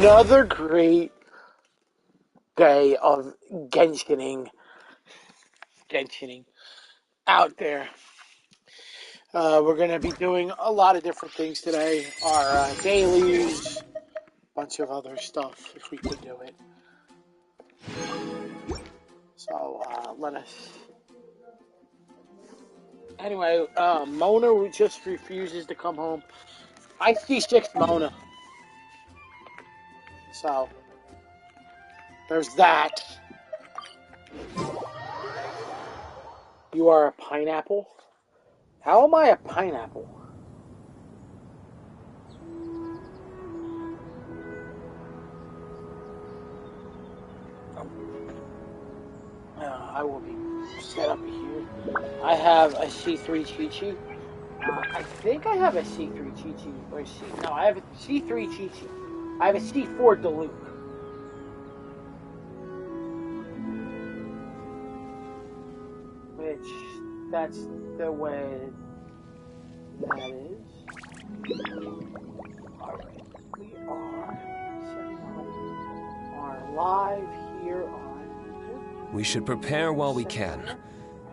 Another great day of Genshining out there. We're going to be doing a lot of different things today. Our dailies, a bunch of other stuff if we could do it. So let us... Anyway, Mona just refuses to come home. I see 6 Mona. So, there's that. You are a pineapple? How am I a pineapple? I will be set up here. I have a C3 Chi-Chi. I think I have a C3 Chi-Chi. Or no, I have a C3 Chi-Chi. I have a C4 Diluc. Which, that's the way that is. Alright, we are live here on... We should prepare while we can,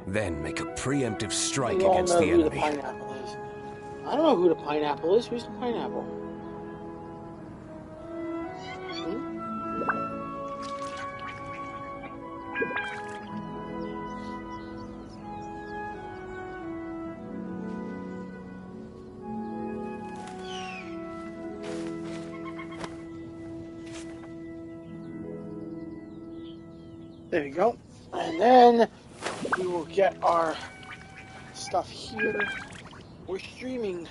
then make a preemptive strike against the enemy. I don't know who the pineapple is. Who's the pineapple? There you go. And then we will get our stuff here. We're streaming.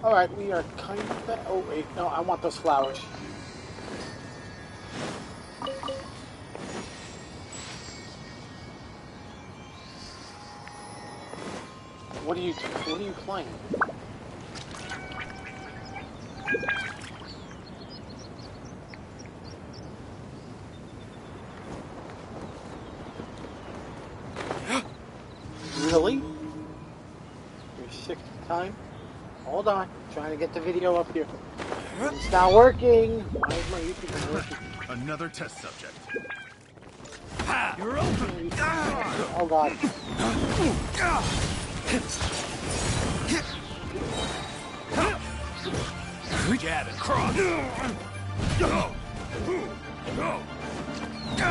Alright, we are kind of... Oh, wait. No, I want those flowers. What are you playing? Really? Your 6th time? Hold on. I'm trying to get the video up here. It's not working. Why is my YouTube not working? Another test subject. You're open. Oh god. Jab and cross. Go. Go.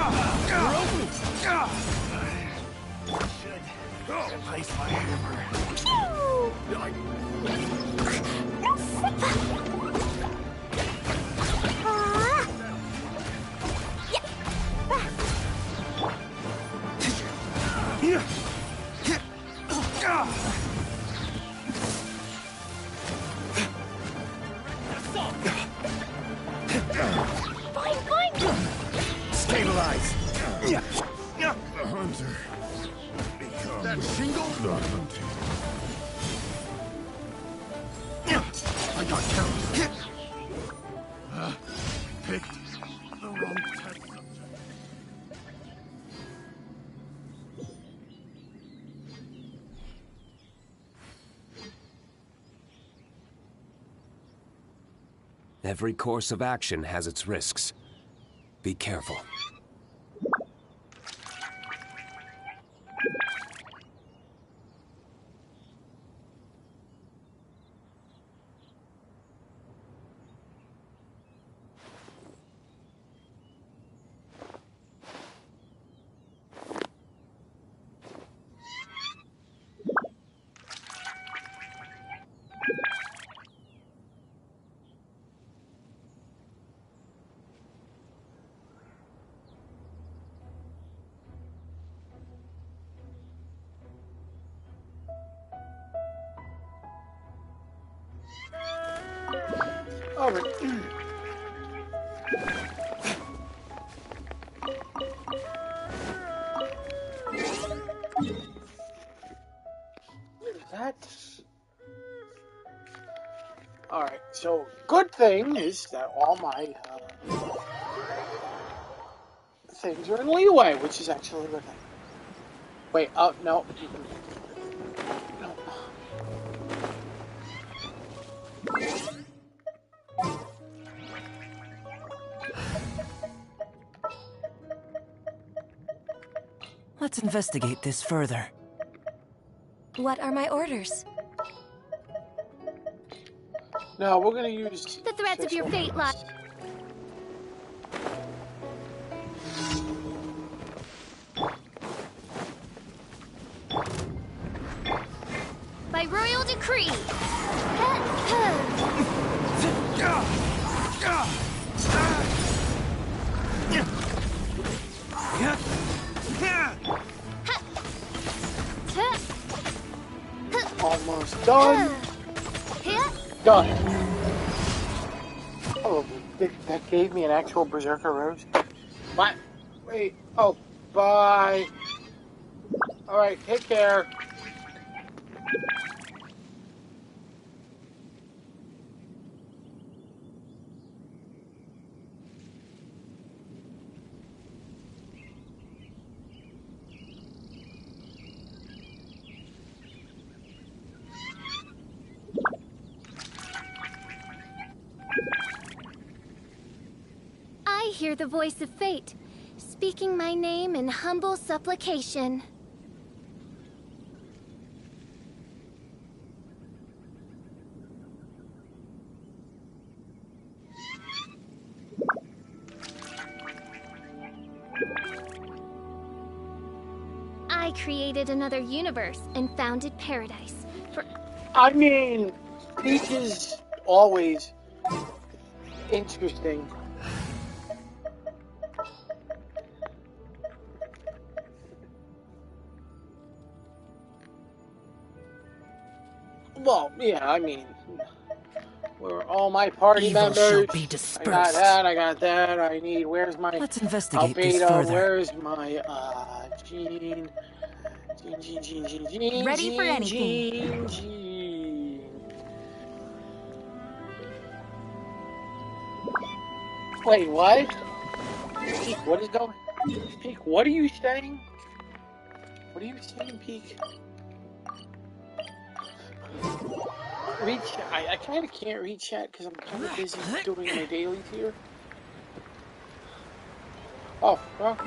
You're open. Should replace my hammer. Fine. Stabilize. The hunter. That shingle? The hunter. I got counts. Picked the wrong test subject. Every course of action has its risks. Be careful. Alright. That's... Alright, so good thing is that all my things are in leeway, which is actually a good thing. Wait, oh, no. No. Let's investigate this further. What are my orders? No, we're gonna use The threads of your fate lie. By royal decree. Almost done. Done. Oh, that gave me an actual Berserker Rose. What? Wait. Oh, bye. Alright, take care. I hear the voice of fate, speaking my name in humble supplication. I created another universe and founded paradise. I mean, Peach is always interesting. Well, yeah, I mean, we're all my party Evil members. shall be I got dispersed. that, I got that, I need, where's my Let's investigate this Albedo, further. where's my, Jean. Ready for anything. Jean. Wait, what? Peek, what is going? Peek, what are you saying? What are you saying, Peek? Read chat. I kind of can't read chat because I'm kind of busy doing my dailies here. Oh, well,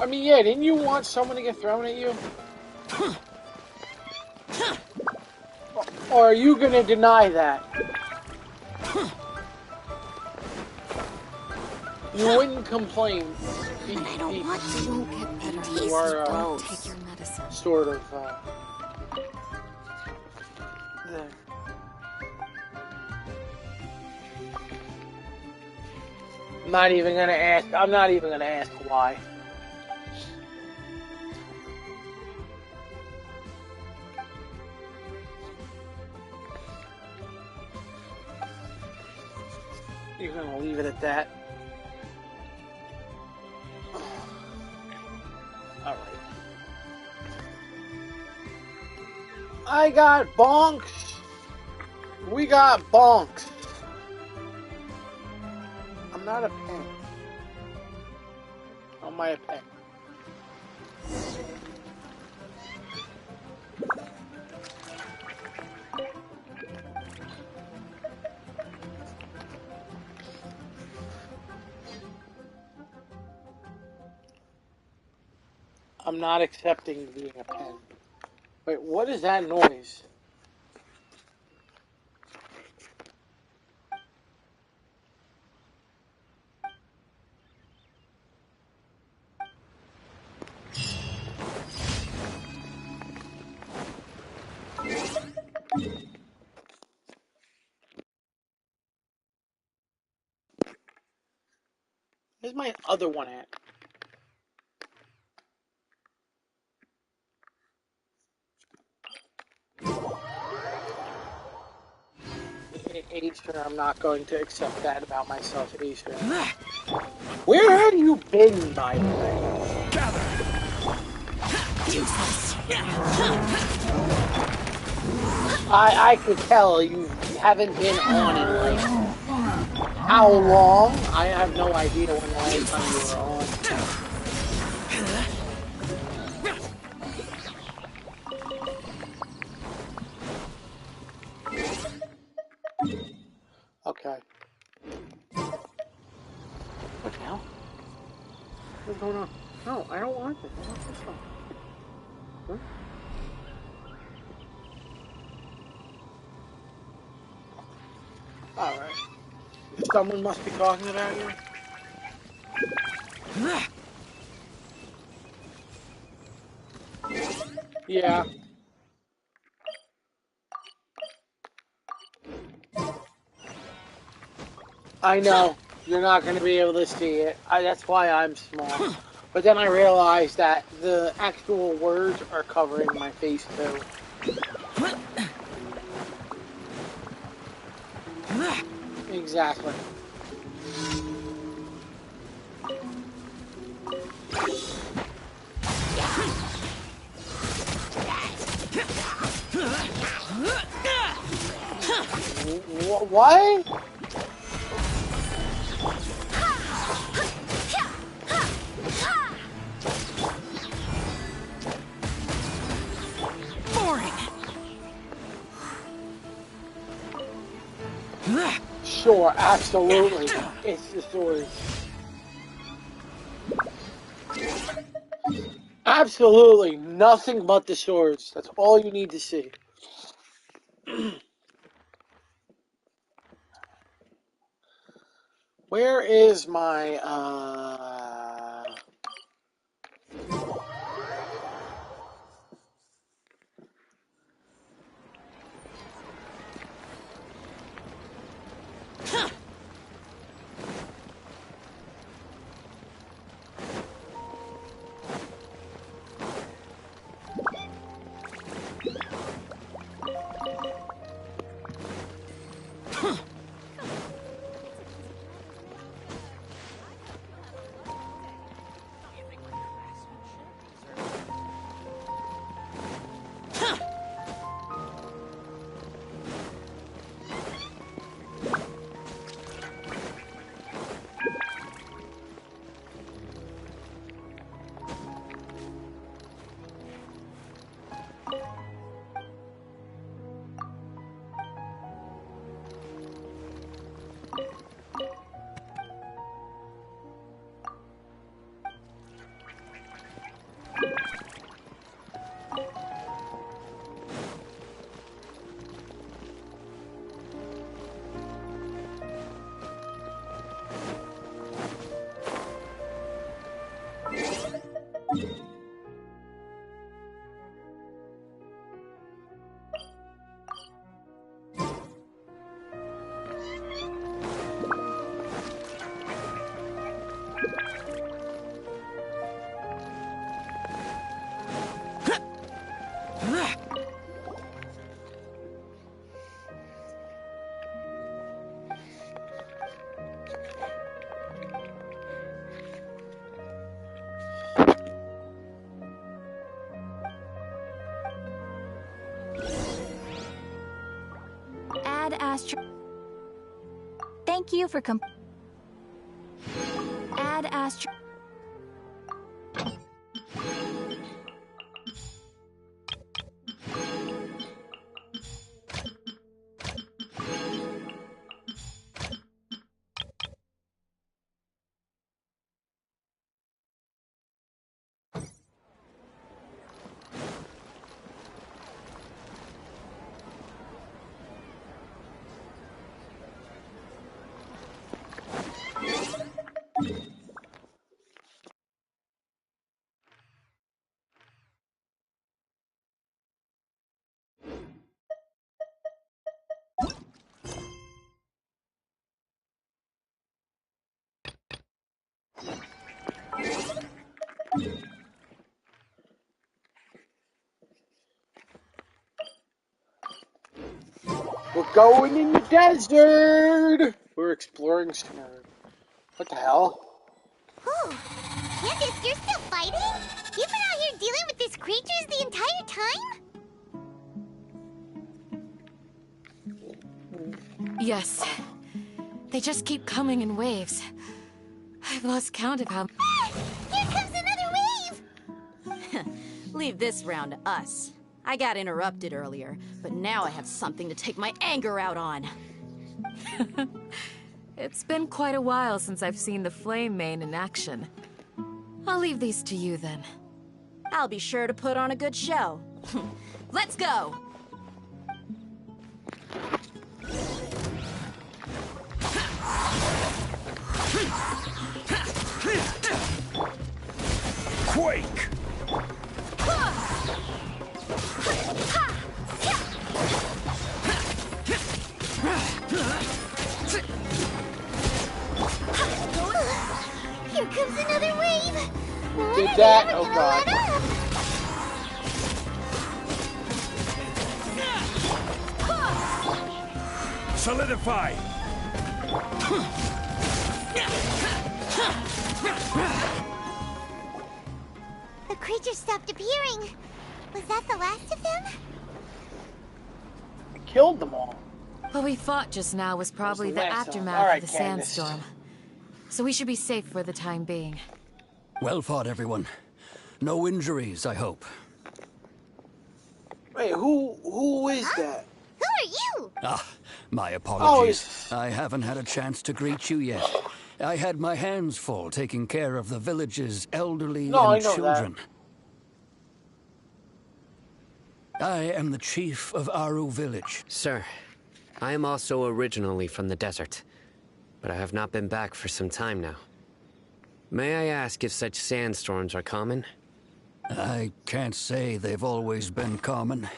I mean, yeah, didn't you want someone to get thrown at you? Or are you gonna deny that? You wouldn't complain. I don't want to. You won't get better. You are, Don't take your medicine. sort of, there. I'm not even gonna ask why. You're gonna leave it at that. Alright. I got bonks. We got bonks. I'm not a pen. How am I a pen? I'm not accepting being a pen. Wait, what is that noise? Where's my other one at? Acer, I'm not going to accept that about myself, Acer. Where have you been, by the way? Gather. I could tell you haven't been on in like how long? I have no idea when the last time you were on. What's going on? No, I don't want this. I want this one. Huh? Alright. Someone must be talking about you. Yeah. I know. You're not going to be able to see it. That's why I'm small. But then I realized that the actual words are covering my face too. Exactly. What? Boring. Sure, absolutely. It's the sword. Absolutely nothing but the swords. That's all you need to see. Where is my, Add Astro. Thank you for Add Astro. We're going in the desert! We're exploring Sumeru. What the hell? Whew. Candace, you're still fighting? You've been out here dealing with these creatures the entire time? Yes. They just keep coming in waves. I've lost count of how... Ah! Here comes another wave! Leave this round to us. I got interrupted earlier, but now I have something to take my anger out on. It's been quite a while since I've seen the Flame Mane in action. I'll leave these to you then. I'll be sure to put on a good show. Let's go! Quake! Here comes another wave. When Did are they that? ever Oh gonna god. let up? Solidify! The creatures stopped appearing. Was that the last of them? I killed them all. What we fought just now was probably the last one. aftermath Alright, of the Candace. sandstorm. So we should be safe for the time being. Well fought, everyone. No injuries, I hope. Wait, who is that? Who are you? Ah, my Oh, apologies. it's... I haven't had a chance to greet you yet. I had my hands full taking care of the village's elderly No, I and know children. I am the chief of Aru Village. Sir, I am also originally from the desert, but I have not been back for some time now. May I ask if such sandstorms are common? I can't say they've always been common,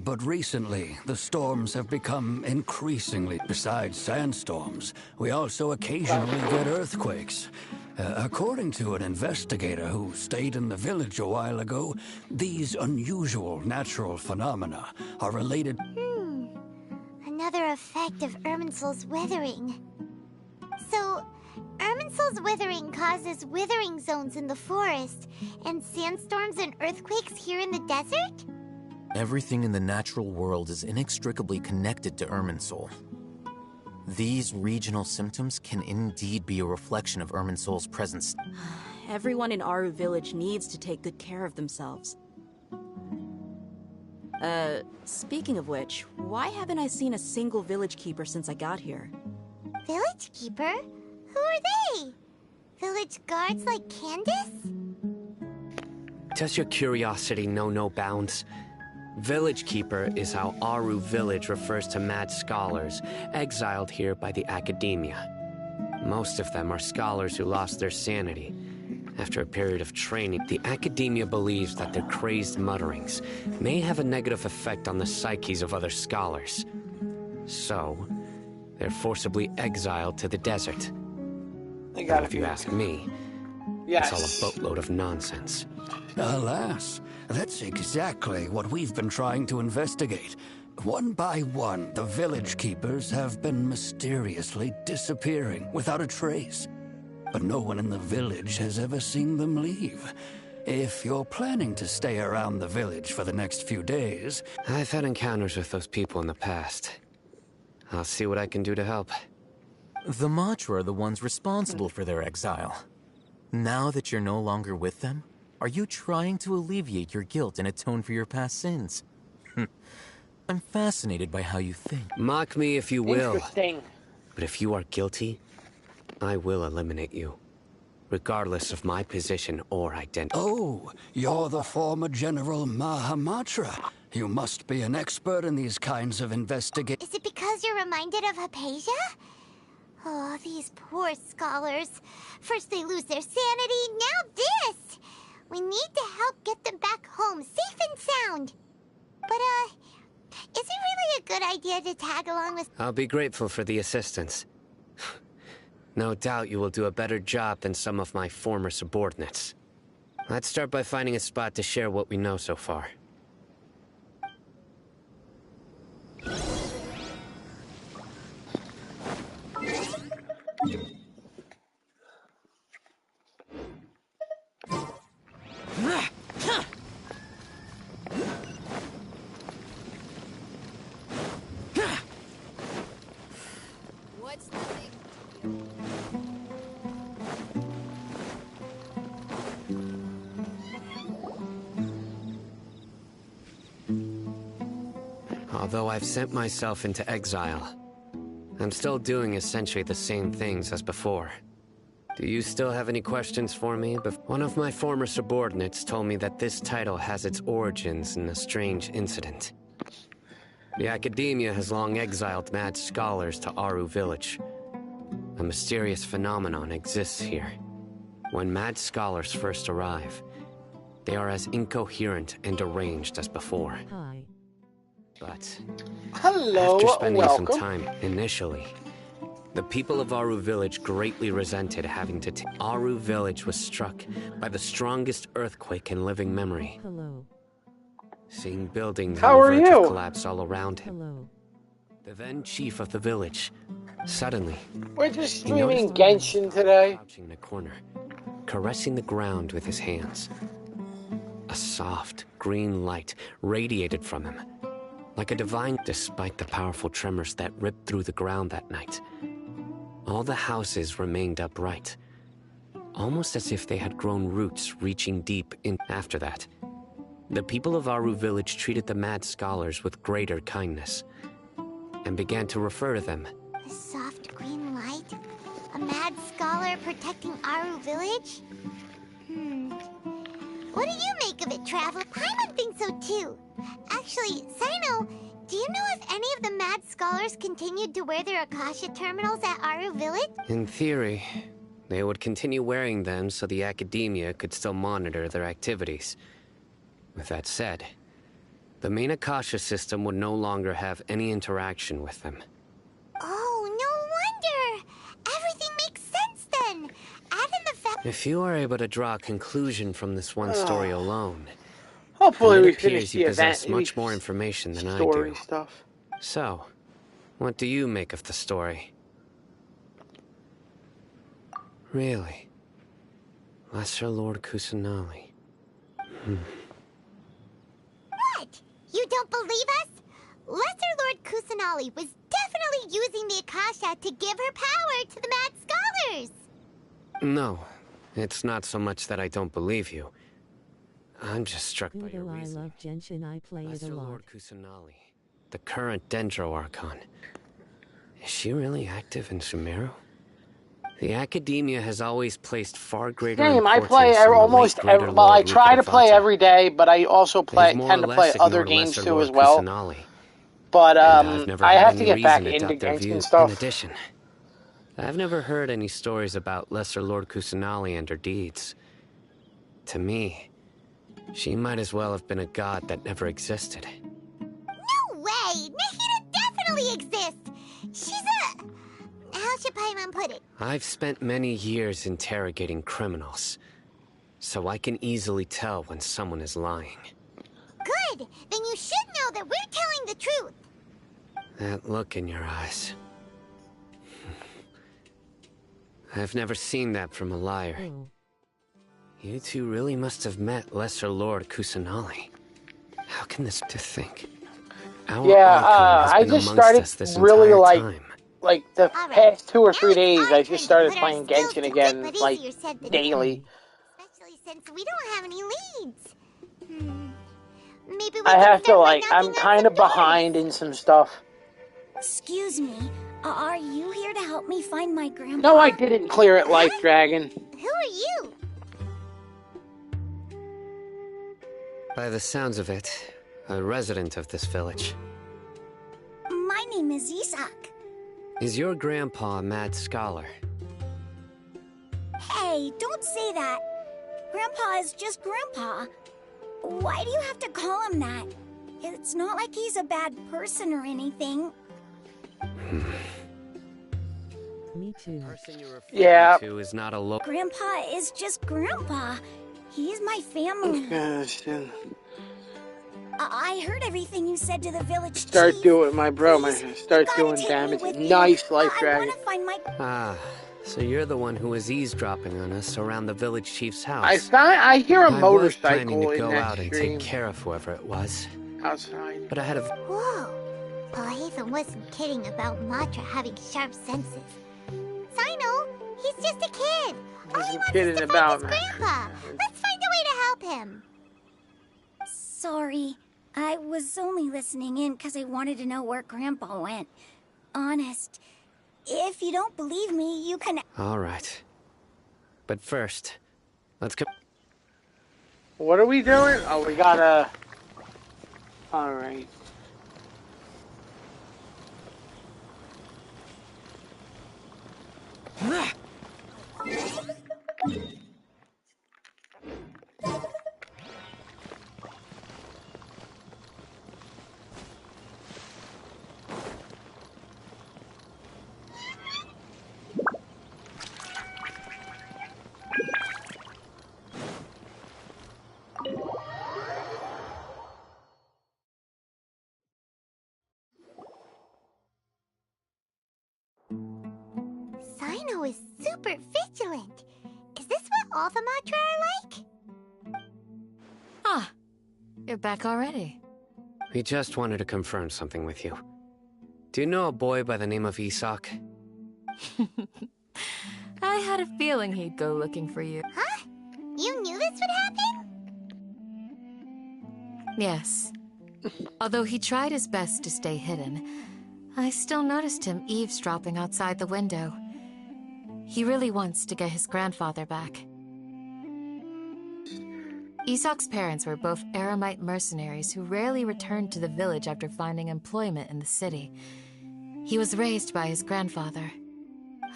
but recently the storms have become increasingly. Besides sandstorms, we also occasionally get earthquakes. According to an investigator who stayed in the village a while ago, these unusual natural phenomena are related. Another effect of Irminsul's withering. So, Irminsul's withering causes withering zones in the forest, and sandstorms and earthquakes here in the desert? Everything in the natural world is inextricably connected to Irminsul. These regional symptoms can indeed be a reflection of Irminsul's presence. Everyone in Aru Village needs to take good care of themselves. Speaking of which, why haven't I seen a single village keeper since I got here? Village keeper? Who are they? Village guards like Candace? Does your curiosity know no bounds? Village Keeper is how Aru Village refers to mad scholars, exiled here by the academia. Most of them are scholars who lost their sanity. After a period of training, the academia believes that their crazed mutterings may have a negative effect on the psyches of other scholars. So, they're forcibly exiled to the desert. But if you ask me, it's all a boatload of nonsense. Alas, that's exactly what we've been trying to investigate. One by one, the village keepers have been mysteriously disappearing without a trace. But no one in the village has ever seen them leave. If you're planning to stay around the village for the next few days... I've had encounters with those people in the past. I'll see what I can do to help. The Matra are the ones responsible for their exile. Now that you're no longer with them, are you trying to alleviate your guilt and atone for your past sins? I'm fascinated by how you think. Mock me if you will. Interesting. But if you are guilty, I will eliminate you, regardless of my position or identity. Oh, you're the former General Mahamatra. You must be an expert in these kinds of investigations. Is it because you're reminded of Hypatia? Oh, these poor scholars. First they lose their sanity, now this! We need to help get them back home, safe and sound. But, is it really a good idea to tag along with... I'll be grateful for the assistance. No doubt you will do a better job than some of my former subordinates. Let's start by finding a spot to share what we know so far. What's the thing? Although I've sent myself into exile, I'm still doing essentially the same things as before. Do you still have any questions for me? But one of my former subordinates told me that this title has its origins in a strange incident. The Academia has long exiled mad scholars to Aru Village. A mysterious phenomenon exists here. When mad scholars first arrive, they are as incoherent and deranged as before. Hi. But Hello, after spending welcome. some time initially, the people of Aru Village greatly resented having to Aru Village was struck by the strongest earthquake in living memory. Hello. Seeing buildings How on are the verge you? of collapse all around him. Hello. The then chief of the village, suddenly, We're just he streaming noticed Genshin today. crouching in a corner, caressing the ground with his hands. A soft, green light radiated from him, like a divine. Despite the powerful tremors that ripped through the ground that night, all the houses remained upright, almost as if they had grown roots reaching deep in. After that, the people of Aru Village treated the mad scholars with greater kindness, and began to refer to them. A soft green light? A mad scholar protecting Aru Village? What do you make of it, Traveler? Paimon thinks so too. Actually, Sino, do you know if any of the mad scholars continued to wear their Akasha terminals at Aru Village? In theory, they would continue wearing them so the Academia could still monitor their activities. With that said, the main Akasha system would no longer have any interaction with them. Oh, no wonder! Everything makes sense then! Add in the fact... If you are able to draw a conclusion from this one story alone, Hopefully then we it finish appears the you event. possess much more information than I Story do. stuff. So, what do you make of the story? Really? Lesser Lord Kusanali. What? You don't believe us? Lesser Lord Kusanali was definitely using the Akasha to give her power to the mad scholars! No, it's not so much that I don't believe you. I'm just struck by your Although I reasoning. love Genshin, I play it a Lesser lot. Lord Kusanali, the current Dendro Archon. Is she really active in Sumeru? The Academia has always placed far greater Game, I importance play on the almost late Greater every. Well, I Lord try to play Rukkhadevata. every day, but I also They've more tend or to play less other ignored games Lesser too Lord as well. Kusanali. But And I've never I had have to any get back reason to into doubt their Genshin views. stuff. In addition, I've never heard any stories about Lesser Lord Kusanali and her deeds. To me, she might as well have been a god that never existed. No way! Nahida definitely exists! She's a... How should Paimon put it? I've spent many years interrogating criminals, so I can easily tell when someone is lying. Good! Then you should know that we're telling the truth! That look in your eyes. I've never seen that from a liar. Oh. You two really must have met Lesser Lord Kusanali. How can this to think? Our Archon has I been just amongst started us this really entire time. like the Alright, past 2 or now 3 it's days. our I turn just to started put our playing skills Genshin to again, good, but like easier said than daily. Especially since we don't have any leads. Maybe we I can have to start by I'm knocking on kind some of behind doors. in some stuff. Excuse me, are you here to help me find my grandpa? No, I didn't clear it, Life Dragon. Who are you? By the sounds of it, a resident of this village. My name is Isak. Is your grandpa a mad scholar? Hey, don't say that. Grandpa is just Grandpa. Why do you have to call him that? It's not like he's a bad person or anything. Me too. Yeah. To is not a local. Grandpa is just Grandpa. He's my family. I heard everything you said to the village Start chief. doing my bro. Please, Start you gotta doing take damage. me with you. Nice, Life I Dragon. wanna find my... Ah, so you're the one who was eavesdropping on us around the village chief's house. I hear a I was motorcycle planning to in go that out and stream take care of whoever it was, outside. but I had a. Whoa. Paulhaven wasn't kidding about Matra having sharp senses. Sino, he's just a kid. All he wants is to find his grandpa. Let's find a way to help him. Sorry. I was only listening in because I wanted to know where Grandpa went. Honest. If you don't believe me, you can... All right. But first, let's go. What are we doing? Oh, we gotta... Alright. Sino is super vigilant. Is this what all the Matra are like? Ah, you're back already. We just wanted to confirm something with you. Do you know a boy by the name of Isak? I had a feeling he'd go looking for you. Huh? You knew this would happen? Yes. Although he tried his best to stay hidden, I still noticed him eavesdropping outside the window. He really wants to get his grandfather back. Isak's parents were both Aramite mercenaries who rarely returned to the village after finding employment in the city. He was raised by his grandfather.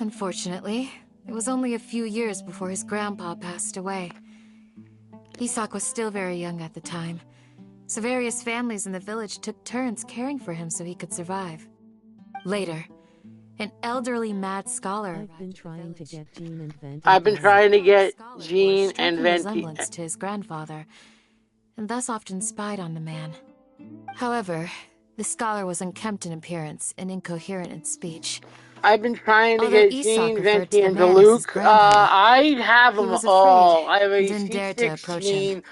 Unfortunately, it was only a few years before his grandpa passed away. Isak was still very young at the time, so various families in the village took turns caring for him so he could survive. Later, an elderly mad scholar I've been trying to get Jean and Venti. I've been trying to get Scholar Jean bore a and striking Venti. resemblance to his grandfather, and thus often spied on the man. However, the scholar was unkempt in appearance and incoherent in speech. I've been trying to Although get Isak Jean, referred Venti, to the and man as his Luke. grandpa, I have he them was all. afraid I have a and didn't dare to C6 approach Jean, him.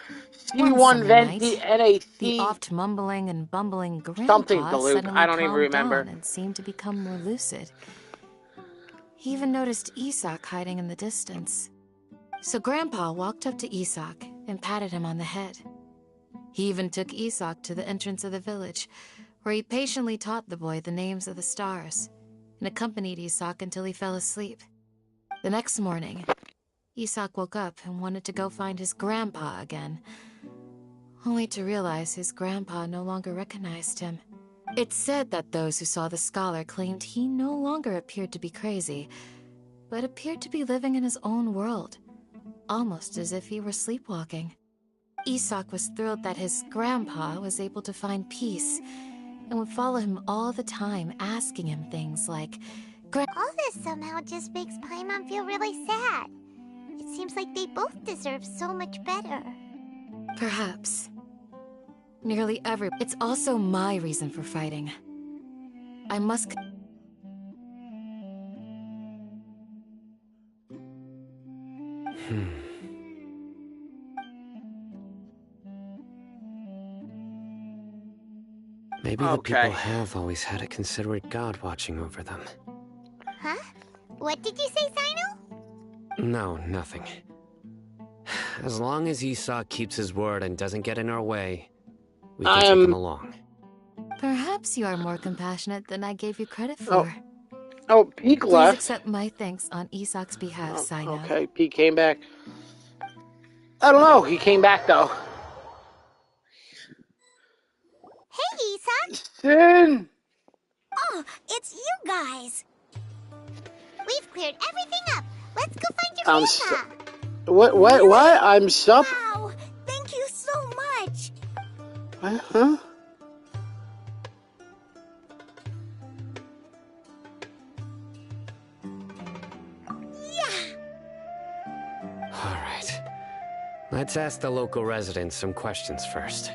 One C1 summer Venti, night, and a the C oft mumbling and bumbling something grandpa to Luke. suddenly I don't even calmed remember. down and seemed to become more lucid. He even noticed Isak hiding in the distance. So Grandpa walked up to Isak and patted him on the head. He even took Isak to the entrance of the village, where he patiently taught the boy the names of the stars, and accompanied Isak until he fell asleep. The next morning, Isak woke up and wanted to go find his grandpa again, only to realize his grandpa no longer recognized him. It's said that those who saw the scholar claimed he no longer appeared to be crazy, but appeared to be living in his own world, almost as if he were sleepwalking. Isak was thrilled that his grandpa was able to find peace, and would follow him all the time, asking him things like, All this somehow just makes Paimon feel really sad. It seems like they both deserve so much better. Perhaps. Nearly every... It's also my reason for fighting. I must... Maybe the people have always had a considerate god watching over them. Huh? What did you say, Sino? No, nothing. As long as Isak keeps his word and doesn't get in our way, we can take him along. Perhaps you are more compassionate than I gave you credit for. Oh, Peek Please left. accept my thanks on Isak's behalf, Sino. Okay, Peek came back. I don't know. He came back though. Hey, Isak! Sin! Oh, it's you guys! We've cleared everything up. Let's go find your grandpa. What? I'm sup? Wow! Thank you so much! Huh? Yeah! Alright. Let's ask the local residents some questions first.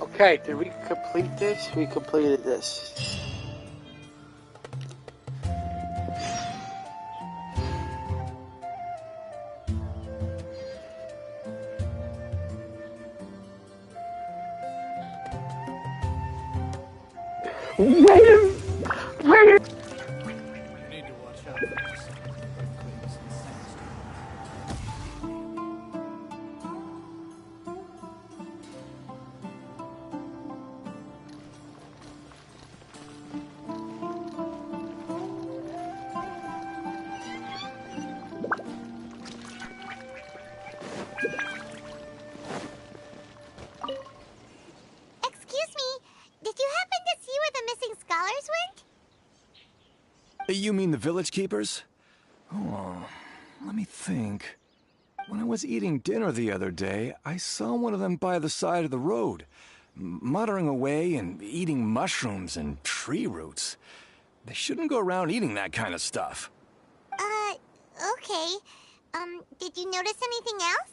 Okay, did we complete this? We completed this. Wait. You mean the village keepers? Oh, let me think. When I was eating dinner the other day, I saw one of them by the side of the road, muttering away and eating mushrooms and tree roots. They shouldn't go around eating that kind of stuff. Okay. Did you notice anything else?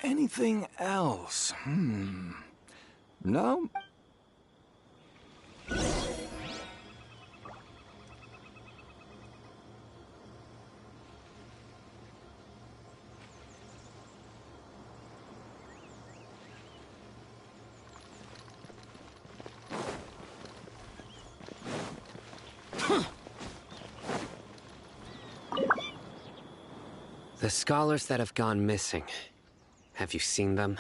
Anything else? No? The scholars that have gone missing. Have you seen them?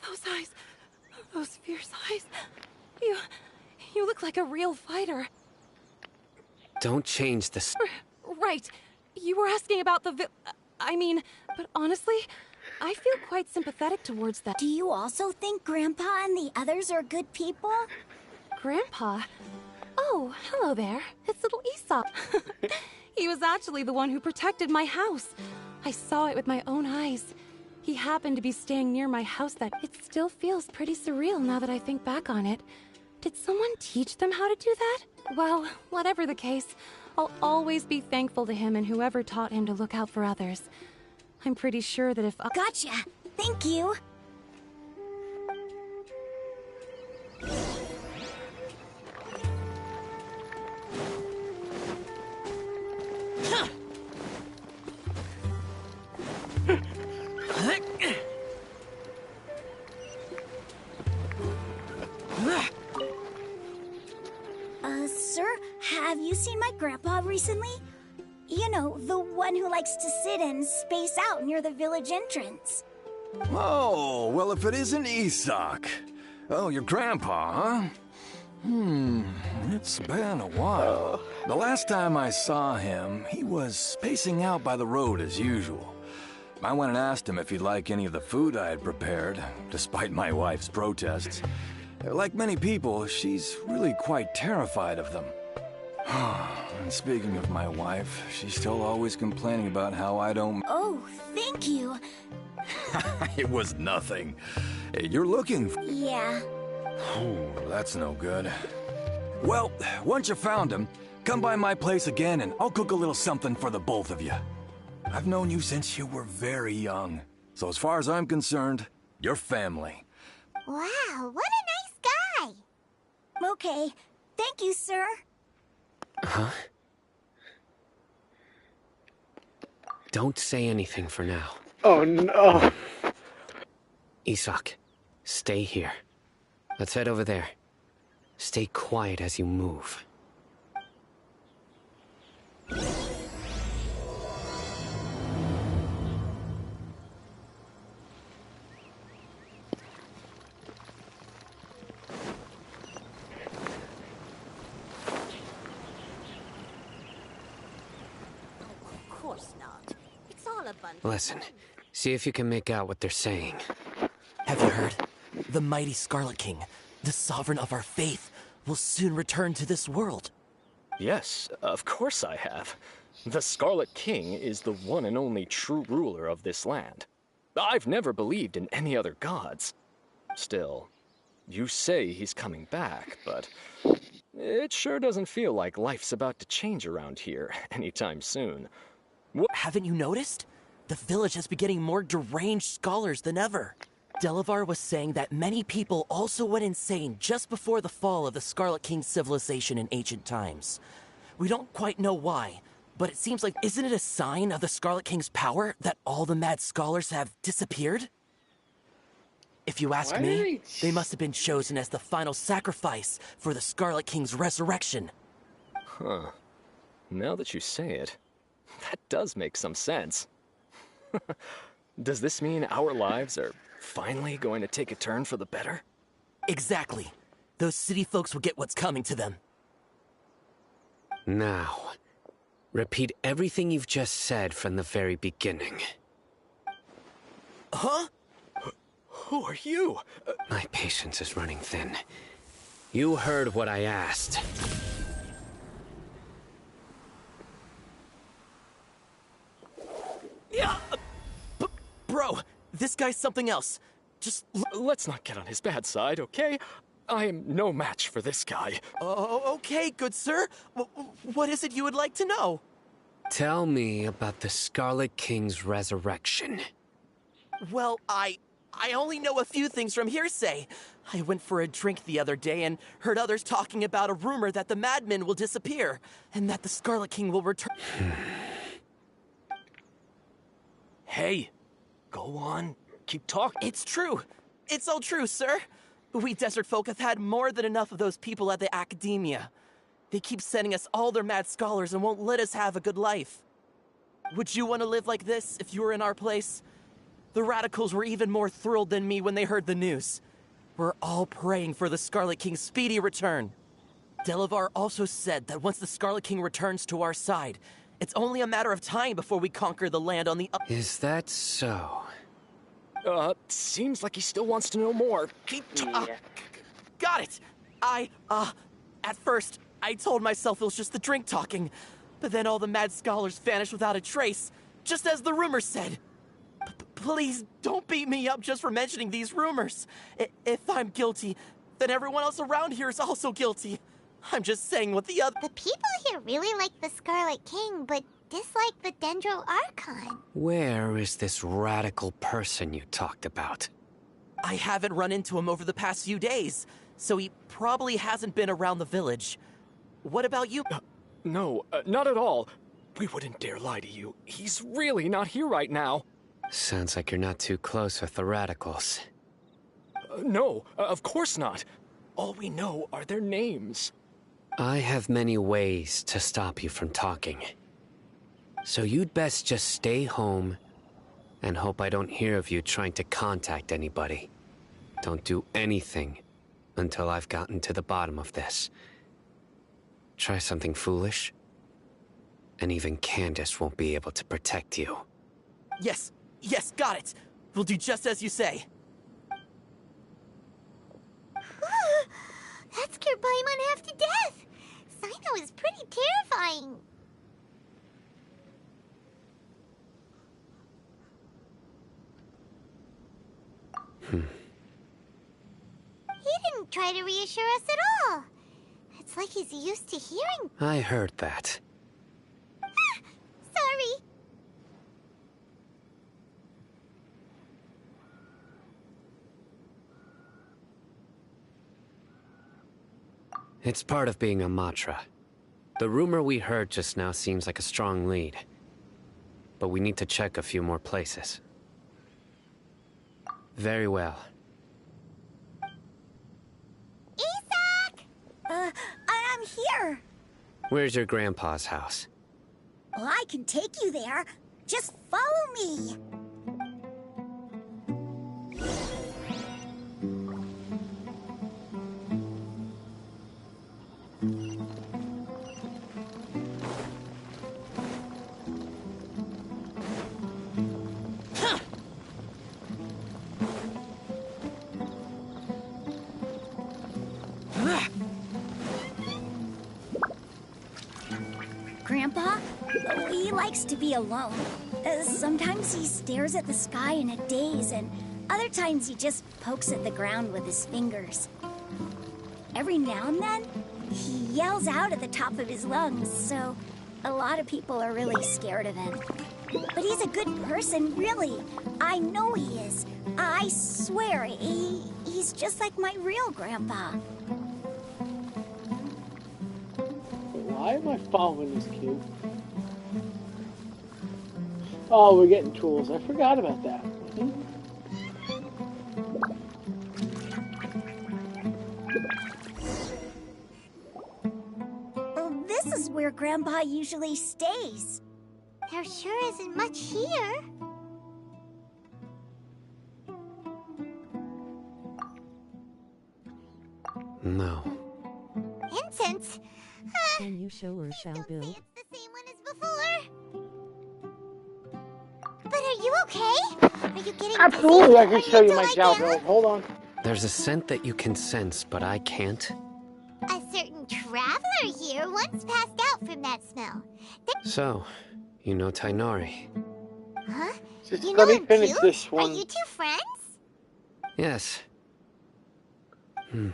Those eyes. Those fierce eyes. You look like a real fighter. Don't change the Right. You were asking about the but honestly, I feel quite sympathetic towards them. Do you also think Grandpa and the others are good people? Grandpa? Oh, hello there. It's little Aesop. He was actually the one who protected my house. I saw it with my own eyes. He happened to be staying near my house that it still feels pretty surreal now that I think back on it. Did someone teach them how to do that? Well, whatever the case, I'll always be thankful to him and whoever taught him to look out for others. I'm pretty sure that if Gotcha! Thank you! Sir, have you seen my grandpa recently? You know, the one who likes to sit and space out near the village entrance. Oh, well, if it isn't Isak. Oh, your grandpa, huh? It's been a while. The last time I saw him, he was spacing out by the road as usual. I went and asked him if he'd like any of the food I had prepared, despite my wife's protests. Like many people, she's really quite terrified of them. And speaking of my wife, she's still always complaining about how I don't... Oh, thank you. It was nothing. Hey, you're looking... Yeah. That's no good. Well, once you found him, come by my place again and I'll cook a little something for the both of you. I've known you since you were very young. So as far as I'm concerned, you're family. Wow, what a nice guy! Okay. Thank you, sir. Huh? Don't say anything for now. Oh no! Isak, stay here. Let's head over there. Stay quiet as you move. Listen, see if you can make out what they're saying. Have you heard? The mighty Scarlet King, the sovereign of our faith, will soon return to this world. Yes, of course I have. The Scarlet King is the one and only true ruler of this land. I've never believed in any other gods. Still, you say he's coming back, but it sure doesn't feel like life's about to change around here anytime soon. Haven't you noticed? The village has been getting more deranged scholars than ever. Delavar was saying that many people also went insane just before the fall of the Scarlet King's civilization in ancient times. We don't quite know why, but it seems like, isn't it a sign of the Scarlet King's power that all the mad scholars have disappeared? If you ask me, they must have been chosen as the final sacrifice for the Scarlet King's resurrection. Huh. Now that you say it, that does make some sense. Does this mean our lives are finally going to take a turn for the better? Exactly. Those city folks will get what's coming to them. Now, repeat everything you've just said from the very beginning. Huh? Who are you? My patience is running thin. You heard what I asked. This guy's something else. Just let's not get on his bad side, okay? I am no match for this guy. Oh, okay, good sir. What is it you would like to know? Tell me about the Scarlet King's resurrection. Well, I only know a few things from hearsay. I went for a drink the other day and heard others talking about a rumor that the madmen will disappear and that the Scarlet King will return. Hey, go on. Keep talking. It's true. It's all true, sir. We desert folk have had more than enough of those people at the academia. They keep sending us all their mad scholars and won't let us have a good life. Would you want to live like this if you were in our place? The radicals were even more thrilled than me when they heard the news. We're all praying for the Scarlet King's speedy return. Delavar also said that once the Scarlet King returns to our side, it's only a matter of time before we conquer the land on the Is that so? Seems like he still wants to know more. Got it! At first, I told myself it was just the drink talking, but then all the mad scholars vanished without a trace, just as the rumors said. Please don't beat me up just for mentioning these rumors. If I'm guilty, then everyone else around here is also guilty. I'm just saying what the other— The people here really like the Scarlet King, but dislike the Dendro Archon. Where is this radical person you talked about? I haven't run into him over the past few days, so he probably hasn't been around the village. What about you? No, not at all. We wouldn't dare lie to you. He's really not here right now. Sounds like you're not too close with the radicals. No, of course not. All we know are their names. I have many ways to stop you from talking. So you'd best just stay home and hope I don't hear of you trying to contact anybody. Don't do anything until I've gotten to the bottom of this. Try something foolish, and even Candace won't be able to protect you. Yes, got it. We'll do just as you say. That scared Paimon half to death. Sino is pretty terrifying. He didn't try to reassure us at all. It's like he's used to hearing. I heard that. Sorry. It's part of being a Matra. The rumor we heard just now seems like a strong lead. But we need to check a few more places. Very well. Isak! I'm here. Where's your grandpa's house? Well, I can take you there. Just follow me. Grandpa, he likes to be alone. Sometimes he stares at the sky in a daze, and other times he just pokes at the ground with his fingers. Every now and then, he yells out at the top of his lungs, so a lot of people are really scared of him. But he's a good person, really. I know he is. I swear, he's just like my real grandpa. Why am I following this cube? Oh, we're getting tools. I forgot about that. Well, this is where Grandpa usually stays. There sure isn't much here. No. Incense? Can you show her, shall Bill? It's the same one as before. But are you okay? Are you getting Absolutely, I can show you my Xiao build. Hold on. There's a scent that you can sense, but I can't. A certain traveler here once passed out from that smell. So, you know Tainari. Huh? Just You let know me him finish too? this Are one. you two friends? Yes. Now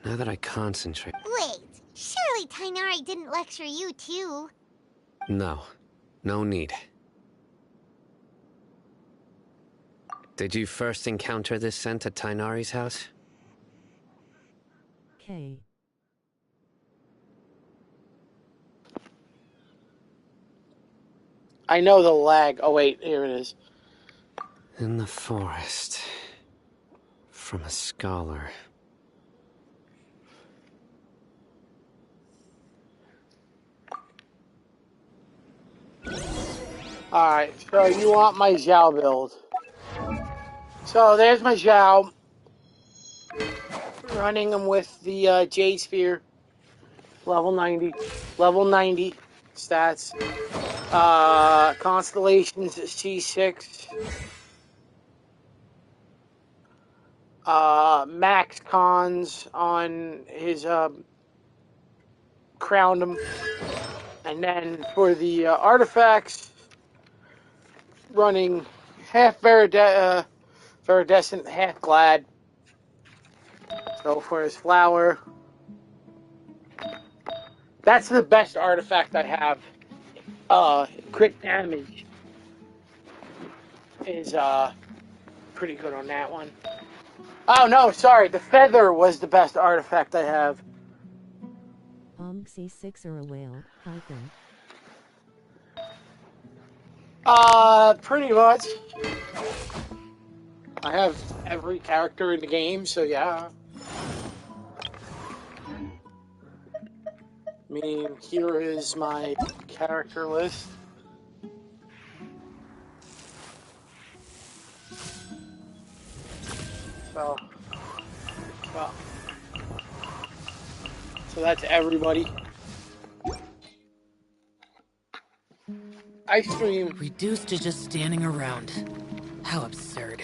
that I concentrate... Wait, surely Tainari didn't lecture you too. No. No need. Did you first encounter this scent at Tainari's house? K. I know the lag. Oh wait, here it is. In the forest. From a scholar. Alright, so you want my Zhao build. So there's my Zhao. Running him with the Jade Sphere. Level 90. Level 90 stats. Constellations C6. Max cons on his crowned him. And then for the artifacts, running half Viridescent, half Glad. So for his flower, that's the best artifact I have. Crit damage is pretty good on that one. Oh no, sorry, the feather was the best artifact I have. C6 or a whale, hyphen. Pretty much. I have every character in the game, so yeah. I mean, here is my character list. So that's everybody. I stream. Reduced to just standing around. How absurd.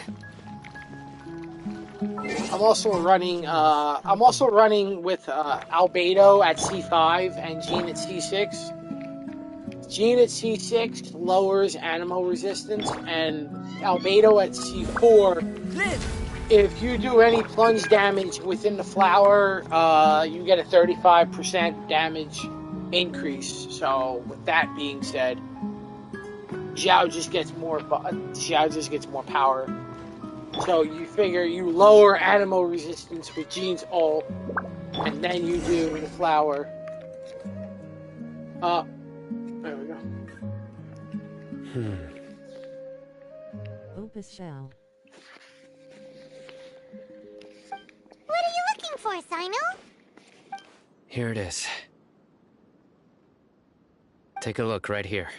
I'm also running with Albedo at C5 and Jean at C6. Jean at C6 lowers animal resistance, and Albedo at C4. If you do any plunge damage within the flower, you get a 35% damage increase. So, with that being said, Zhao just gets more power. So you figure you lower animal resistance with Jean's ult, and then you do the flower. There we go. Opus Shao. What are you looking for, Sino? Here it is. Take a look right here.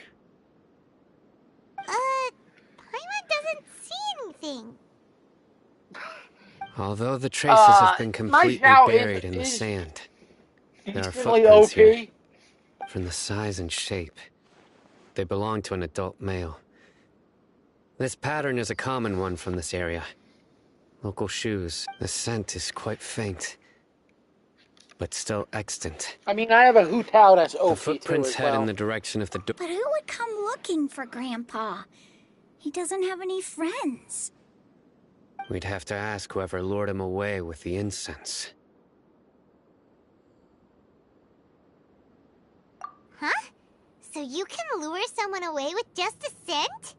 Paimon doesn't see anything. Although the traces have been completely buried in the sand, there are footprints here. From the size and shape, they belong to an adult male. This pattern is a common one from this area. Local shoes. The scent is quite faint, but still extant. I mean, I have a Hu Tao that's OP The footprints too as head well. in the direction of the door. But who would come looking for Grandpa? He doesn't have any friends. We'd have to ask whoever lured him away with the incense. Huh? So you can lure someone away with just a scent?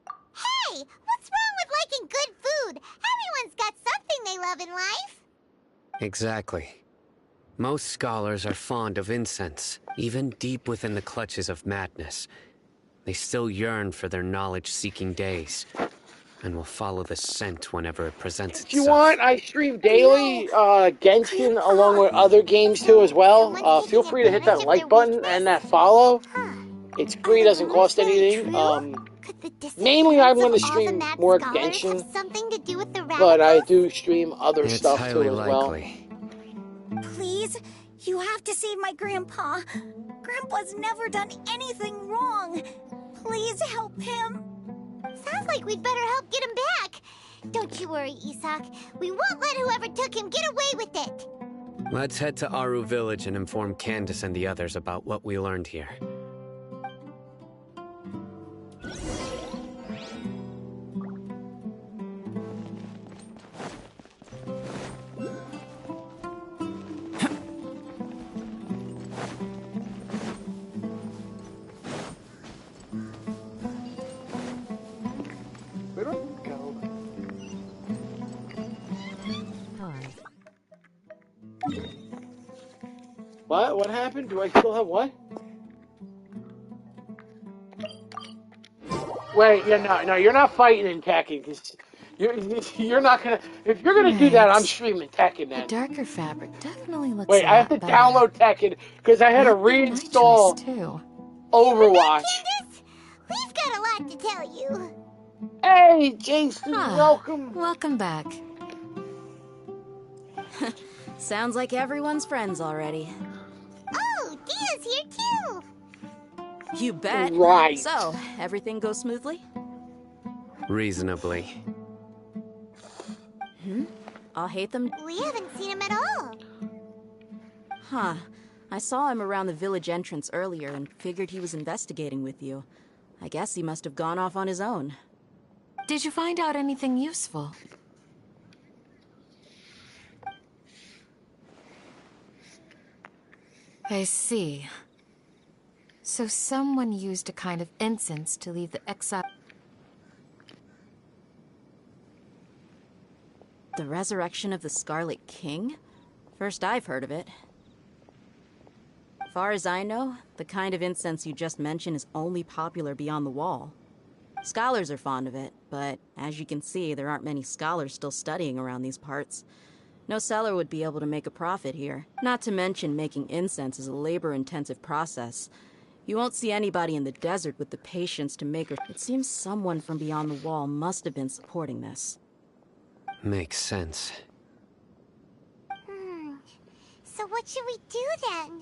Hey! What's wrong with liking good food? Everyone's got something they love in life. Exactly. Most scholars are fond of incense, even deep within the clutches of madness. They still yearn for their knowledge-seeking days, and will follow the scent whenever it presents itself. If you want, I stream daily Genshin along with other games too as well. Feel free to hit that like button and that follow. It's free, doesn't cost anything. Mainly I'm going to stream more Genshin, but I do stream other stuff too as well. Please, you have to save my Grandpa. Grandpa's never done anything wrong. Please help him. Sounds like we'd better help get him back. Don't you worry, Isak. We won't let whoever took him get away with it. Let's head to Aru Village and inform Candace and the others about what we learned here. What? What happened? Do I still have what? Wait, yeah, no, you're not fighting in Tekken, because you're not gonna. If you're gonna do that, I'm Right. streaming Tekken The then. darker fabric definitely looks Wait, a I have to lot better. download Tekken because I had to Might be my choice reinstall too. Overwatch. We've got a lot to tell you. Hey, Jason, Ah, welcome. welcome back. Sounds like everyone's friends already. Oh, Dia's here too. You bet. Right. So, everything goes smoothly? Reasonably. I'll hate them. We haven't seen him at all. Huh. I saw him around the village entrance earlier and figured he was investigating with you. I guess he must have gone off on his own. Did you find out anything useful? I see. So someone used a kind of incense to leave the exile. The resurrection of the Scarlet King? First I've heard of it. Far as I know, the kind of incense you just mentioned is only popular beyond the wall. Scholars are fond of it, but as you can see, there aren't many scholars still studying around these parts. No seller would be able to make a profit here. Not to mention making incense is a labor-intensive process. You won't see anybody in the desert with the patience to make it. It seems someone from beyond the wall must have been supporting this. Makes sense. So what should we do then?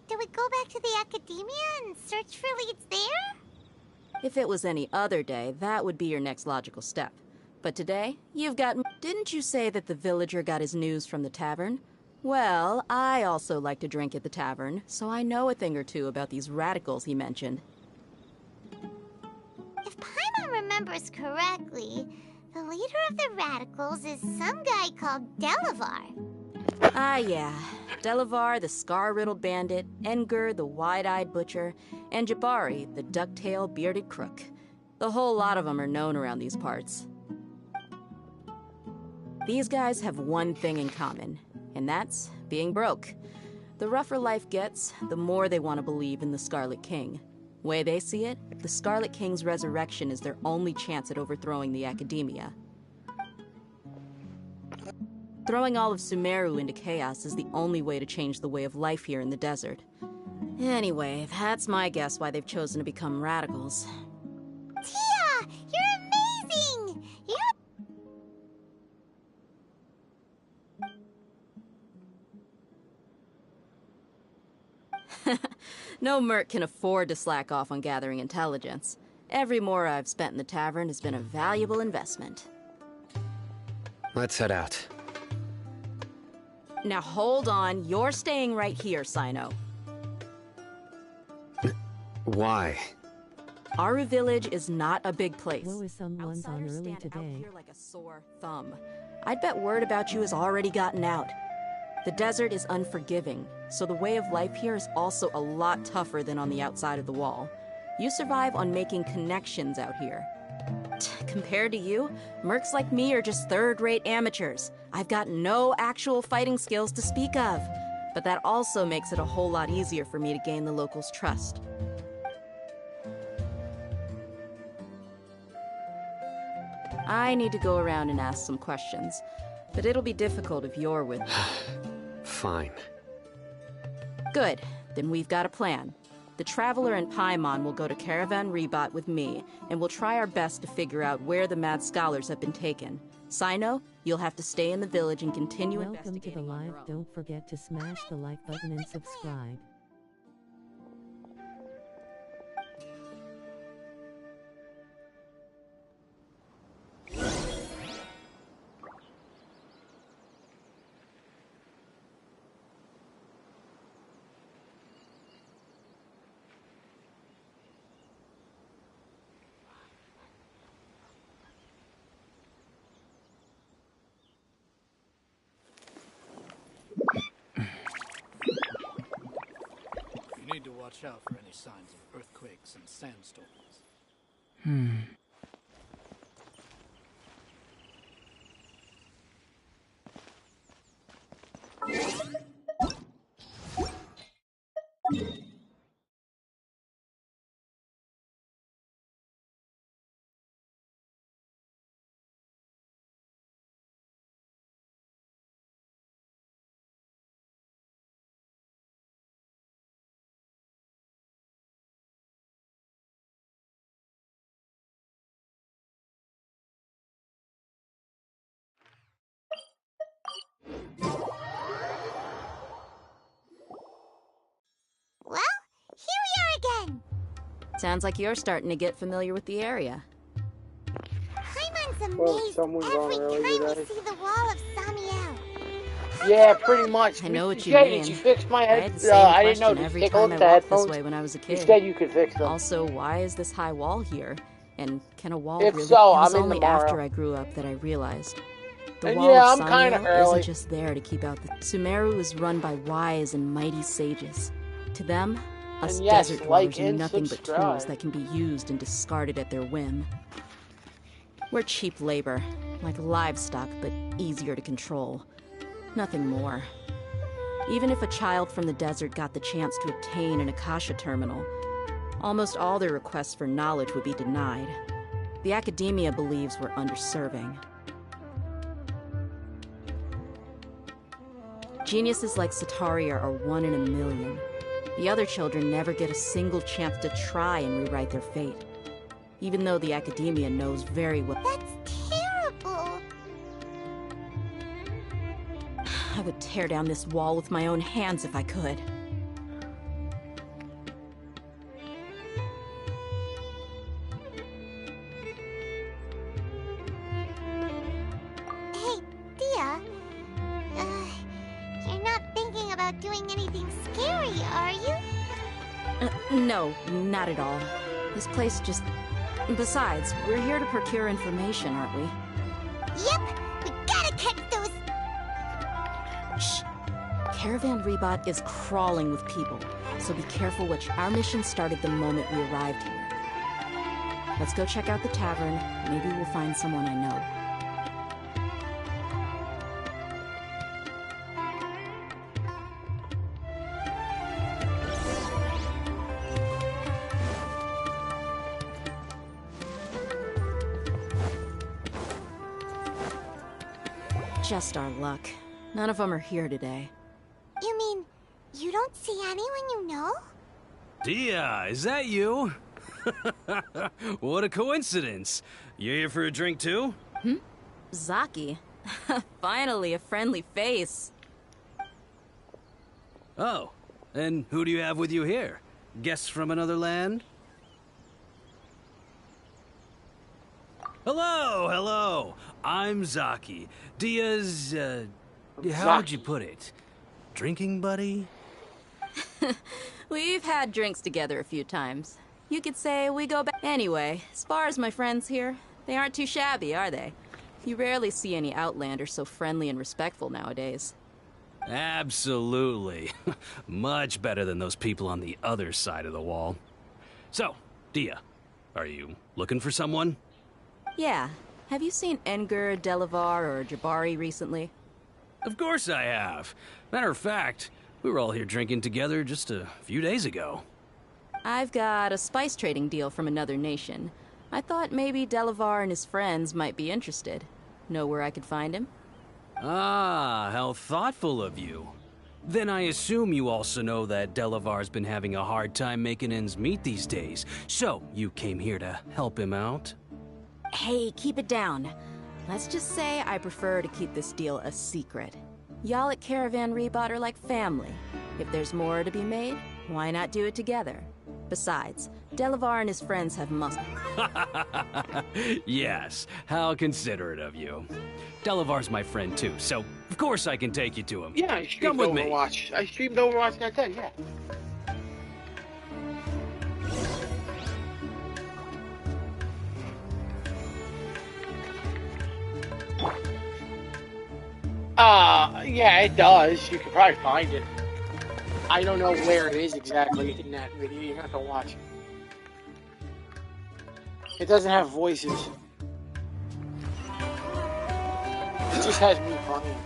Do we go back to the academia and search for leads there? If it was any other day, that would be your next logical step. But today, you've got... Didn't you say that the villager got his news from the tavern? Well, I also like to drink at the tavern, so I know a thing or two about these radicals he mentioned. If Paimon remembers correctly, the leader of the radicals is some guy called Delavar. Ah, yeah. Delavar, the scar-riddled bandit, Engur, the wide-eyed butcher, and Jabari, the duck-tailed bearded crook. The whole lot of them are known around these parts. These guys have one thing in common, and that's being broke. The rougher life gets, the more they want to believe in the Scarlet King. Way they see it, the Scarlet King's resurrection is their only chance at overthrowing the academia. Throwing all of Sumeru into chaos is the only way to change the way of life here in the desert. Anyway, that's my guess why they've chosen to become radicals. Tia! You're amazing! No merc can afford to slack off on gathering intelligence. Every more I've spent in the tavern has been a valuable investment. Let's head out. Now hold on, you're staying right here, Sino. Why? Aru Village is not a big place. What was someone's on Outsiders early stand today? out here like a sore thumb. I'd bet word about you has already gotten out. The desert is unforgiving, so the way of life here is also a lot tougher than on the outside of the wall. You survive on making connections out here. Compared to you, mercs like me are just third-rate amateurs. I've got no actual fighting skills to speak of, but that also makes it a whole lot easier for me to gain the locals' trust. I need to go around and ask some questions, but it'll be difficult if you're with me. Fine. Good. Then we've got a plan. The Traveler and Paimon will go to Caravan Rebot with me, and we'll try our best to figure out where the mad scholars have been taken. Sino, you'll have to stay in the village and continue Welcome to the investigating on live. your own. Don't forget to smash the like button and subscribe. You need to watch out for any signs of earthquakes and sandstorms. Sounds like you're starting to get familiar with the area. Paimon's amazed Well, someone's every on early time we today. see the wall of Samiel. Yeah, pretty much. I know what you Jay, mean. did you fix my I head? had the same I didn't know. question Did you every take a look time at I the walked this headphones? way when I was a kid. You said you could fix them. Also, why is this high wall here? And can a wall If really? so, It was I'm in only tomorrow. after I grew up that I realized the And wall yeah, of I'm kinda Samiel early. isn't just there to keep out the. Sumeru is run by wise and mighty sages. To them, us And yes, desert like dwellers are and nothing but tools subscribe. that can be used and discarded at their whim. We're cheap labor, like livestock, but easier to control. Nothing more. Even if a child from the desert got the chance to obtain an Akasha terminal, almost all their requests for knowledge would be denied. The academia believes we're underserving. Geniuses like Sataria are 1 in a million. The other children never get a single chance to try and rewrite their fate, even though the academia knows very well. That's terrible. I would tear down this wall with my own hands if I could. Hey, Dia. You're not thinking about doing anything scary, are you? No, not at all. This place just... Besides, we're here to procure information, aren't we? Yep, we gotta catch those. Shh. Caravan Rebot is crawling with people, so be careful which... Our mission started the moment we arrived here. Let's go check out the tavern. Maybe we'll find someone I know. Just our luck. None of them are here today. You mean, you don't see anyone you know? Dia, is that you? What a coincidence. You here for a drink too? Zaki. Finally, a friendly face. Oh, and who do you have with you here? Guests from another land? Hello, hello. I'm Zaki. Dia's, how would you put it? Drinking buddy? We've had drinks together a few times. You could say we go back. Anyway, as far as my friends here, they aren't too shabby, are they? You rarely see any Outlanders so friendly and respectful nowadays. Absolutely. Much better than those people on the other side of the wall. So, Dia, are you looking for someone? Yeah. Have you seen Engur, Delavar, or Jabari recently? Of course I have. Matter of fact, we were all here drinking together just a few days ago. I've got a spice trading deal from another nation. I thought maybe Delavar and his friends might be interested. Know where I could find him? Ah, how thoughtful of you. Then I assume you also know that Delavar's been having a hard time making ends meet these days. So, you came here to help him out? Hey, keep it down. Let's just say I prefer to keep this deal a secret. Y'all at Caravan Rebot are like family. If there's more to be made, why not do it together? Besides, Delavar and his friends have muscle. Yes, how considerate of you. Delavar's my friend too, so of course I can take you to him. Yeah, I Come streamed with Overwatch. me. I streamed Overwatch that day, yeah. Yeah, it does. You can probably find it. I don't know where it is exactly in that video. You have to watch it. It doesn't have voices. It just has me playing.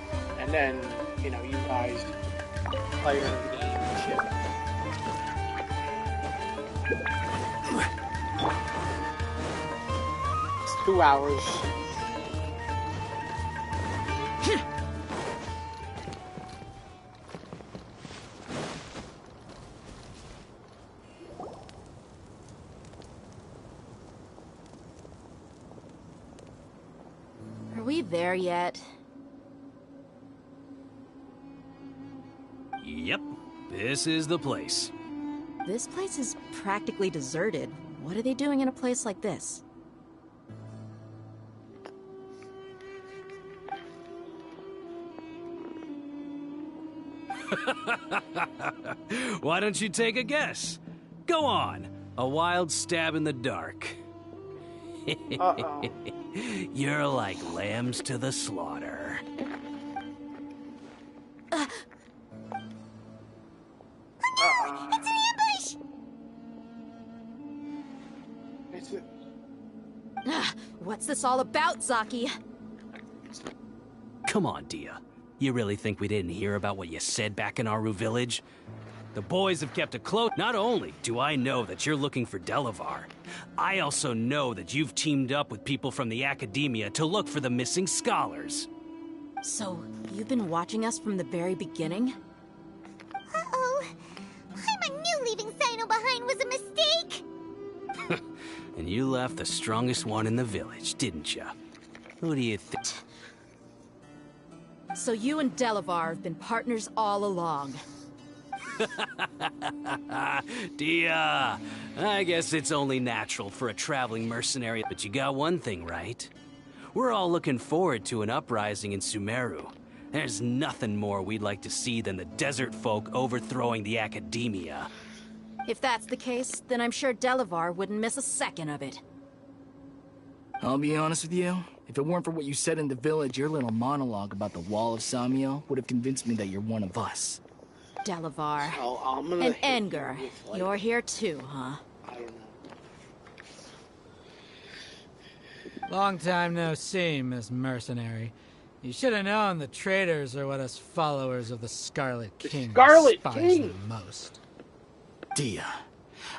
And then, you know, you guys play the game and shit. It's 2 hours. Are we there yet? Yep, this is the place. This place is practically deserted. What are they doing in a place like this? Why don't you take a guess? Go on. A wild stab in the dark. You're like lambs to the slaughter. It's an ambush! What's this all about, Zaki? Come on, Dia. You really think we didn't hear about what you said back in Aru Village? The boys have kept it close. Not only do I know that you're looking for Delavar, I also know that you've teamed up with people from the Academia to look for the missing scholars. So, you've been watching us from the very beginning? Uh-oh. I knew leaving Sino behind was a mistake! And you left the strongest one in the village, didn't you? Who do you think? So you and Delavar have been partners all along. Dia, I guess it's only natural for a traveling mercenary, but you got one thing right. We're all looking forward to an uprising in Sumeru. There's nothing more we'd like to see than the desert folk overthrowing the Academia. If that's the case, then I'm sure Delavar wouldn't miss a second of it. I'll be honest with you. If it weren't for what you said in the village, your little monologue about the Wall of Samiel would have convinced me that you're one of us. Delavar. Oh, and Enger, you're here too, huh? I don't know. Long time no see, Miss Mercenary. You should have known the traitors are what us followers of the Scarlet King despise the most. Dia,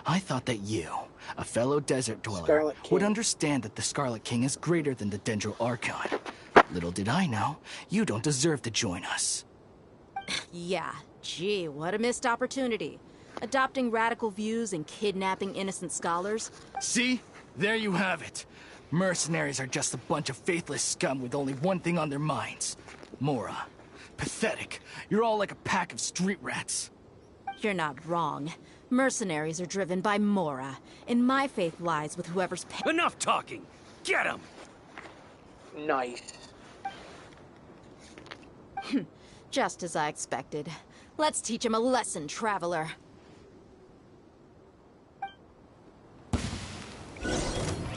I thought that you, a fellow desert dweller, would understand that the Scarlet King is greater than the Dendro Archon. Little did I know, you don't deserve to join us. Yeah, gee, what a missed opportunity. Adopting radical views and kidnapping innocent scholars. See? There you have it. Mercenaries are just a bunch of faithless scum with only one thing on their minds. Mora. Pathetic. You're all like a pack of street rats. You're not wrong. Mercenaries are driven by Mora, and my faith lies with whoever's Enough talking! Get him! Nice. Just as I expected. Let's teach him a lesson, traveler.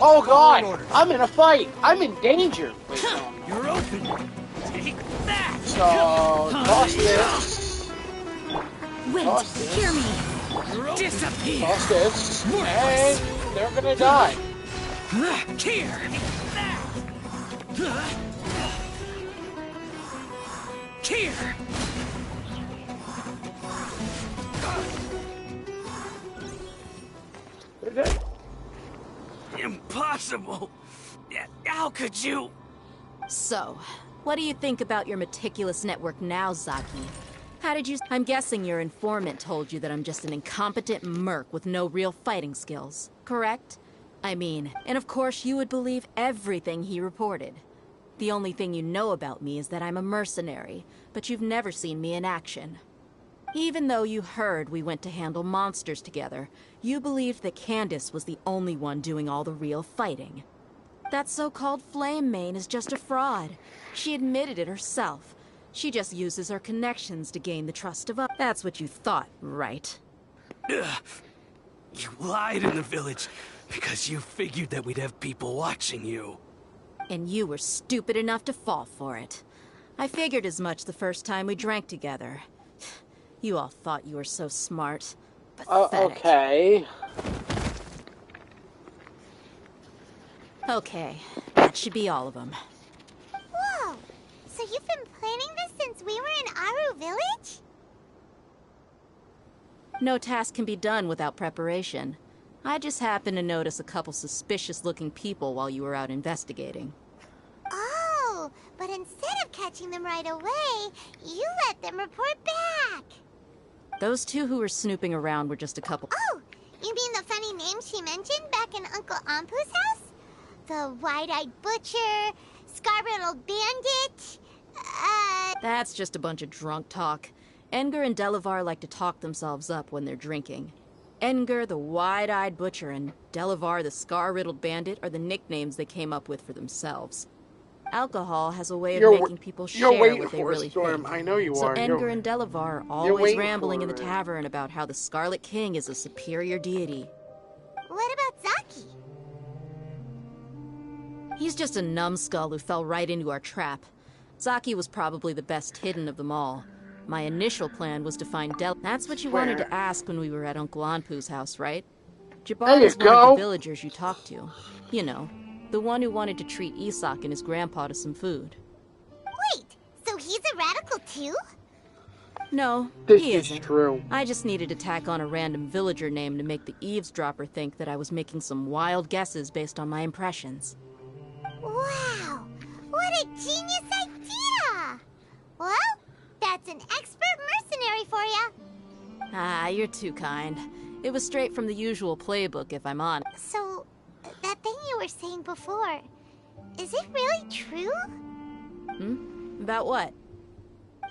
Oh god! I'm in a fight! I'm in danger! Wait, no. You're open! Take that! So, toss this. Wait, hear me! Disappear! Toss this. And they're gonna die. Here! Here! They're dead. Impossible! How could you? So, what do you think about your meticulous network now, Zaki? How did you... I'm guessing your informant told you that I'm just an incompetent merc with no real fighting skills, correct? I mean, and of course you would believe everything he reported. The only thing you know about me is that I'm a mercenary, but you've never seen me in action. Even though you heard we went to handle monsters together, you believed that Candace was the only one doing all the real fighting. That so-called Flame Mane is just a fraud. She admitted it herself. She just uses her connections to gain the trust of others. That's what you thought, right? You lied in the village because you figured that we'd have people watching you. And you were stupid enough to fall for it. I figured as much the first time we drank together. You all thought you were so smart. Pathetic. Okay. Okay, that should be all of them. Whoa! So you've been planning this since we were in Aru Village? No task can be done without preparation. I just happened to notice a couple suspicious-looking people while you were out investigating. Oh, but instead of catching them right away, you let them report back. Those two who were snooping around were just a couple... Oh, you mean the funny name she mentioned back in Uncle Ampu's house? The wide-eyed butcher, scar-riddled bandit, That's just a bunch of drunk talk. Enger and Delavar like to talk themselves up when they're drinking. Edgar the Wide-Eyed Butcher and Delavar the Scar-Riddled Bandit are the nicknames they came up with for themselves. Alcohol has a way of making people share what they really think. I know you so are. Edgar and Delavar are always rambling in the tavern about how the Scarlet King is a superior deity. What about Zaki? He's just a numbskull who fell right into our trap. Zaki was probably the best hidden of them all. My initial plan was to find That's what you wanted to ask when we were at Uncle Anpu's house, right? Jabbar is one of the villagers you talked to. You know, the one who wanted to treat Isak and his grandpa to some food. Wait, so he's a radical too? No, he isn't. True. I just needed to tack on a random villager name to make the eavesdropper think that I was making some wild guesses based on my impressions. Wow, what a genius idea! Well, that's an expert mercenary for ya. Ah, you're too kind. It was straight from the usual playbook, if I'm honest. So, that thing you were saying before, is it really true? About what?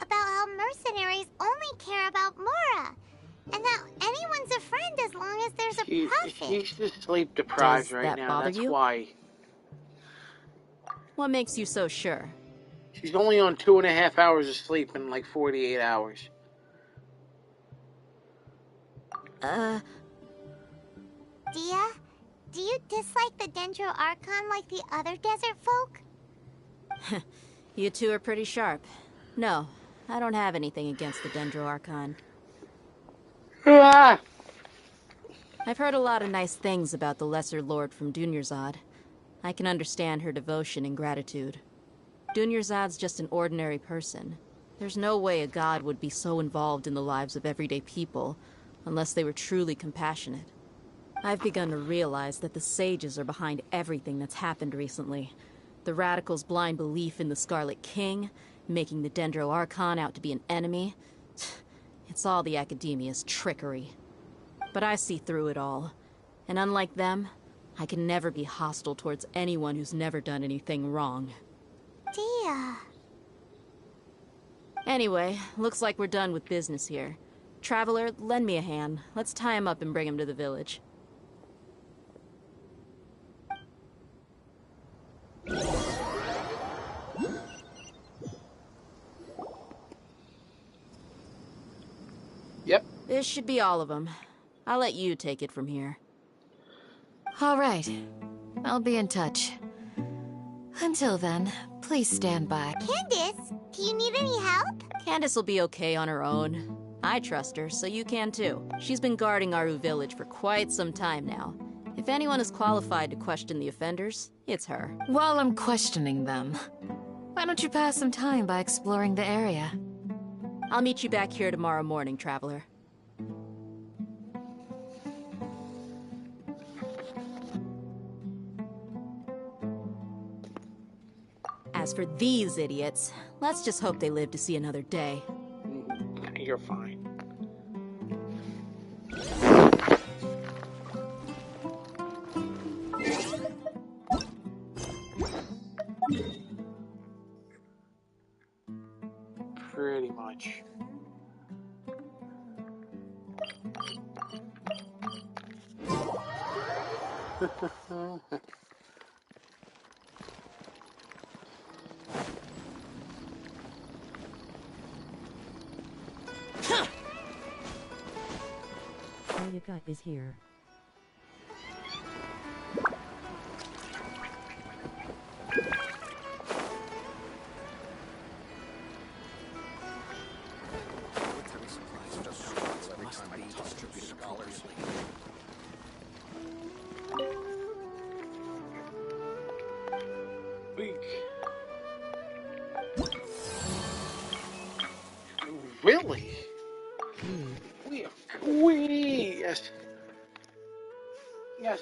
About how mercenaries only care about Mora, and that anyone's a friend as long as there's a profit. She's just sleep deprived right now. That's why. What makes you so sure? She's only on 2.5 hours of sleep in like 48 hours. Dia, do you dislike the Dendro Archon like the other desert folk? You two are pretty sharp. No, I don't have anything against the Dendro Archon. I've heard a lot of nice things about the Lesser Lord from Dunyarzad. I can understand her devotion and gratitude. Dunyarzad's just an ordinary person. There's no way a god would be so involved in the lives of everyday people, unless they were truly compassionate. I've begun to realize that the sages are behind everything that's happened recently. The radicals' blind belief in the Scarlet King, making the Dendro Archon out to be an enemy. It's all the Academia's trickery. But I see through it all. And unlike them, I can never be hostile towards anyone who's never done anything wrong. Dia. Anyway, looks like we're done with business here. Traveler, lend me a hand. Let's tie him up and bring him to the village. Yep. This should be all of them. I'll let you take it from here. All right. I'll be in touch. Until then, please stand by. Candace, do you need any help? Candace will be okay on her own. I trust her, so you can too. She's been guarding Aru Village for quite some time now. If anyone is qualified to question the offenders, it's her. While I'm questioning them, why don't you pass some time by exploring the area? I'll meet you back here tomorrow morning, Traveler. As for these idiots, let's just hope they live to see another day. You're fine. Pretty much. Ayaka is here. Really? We yes. Yes.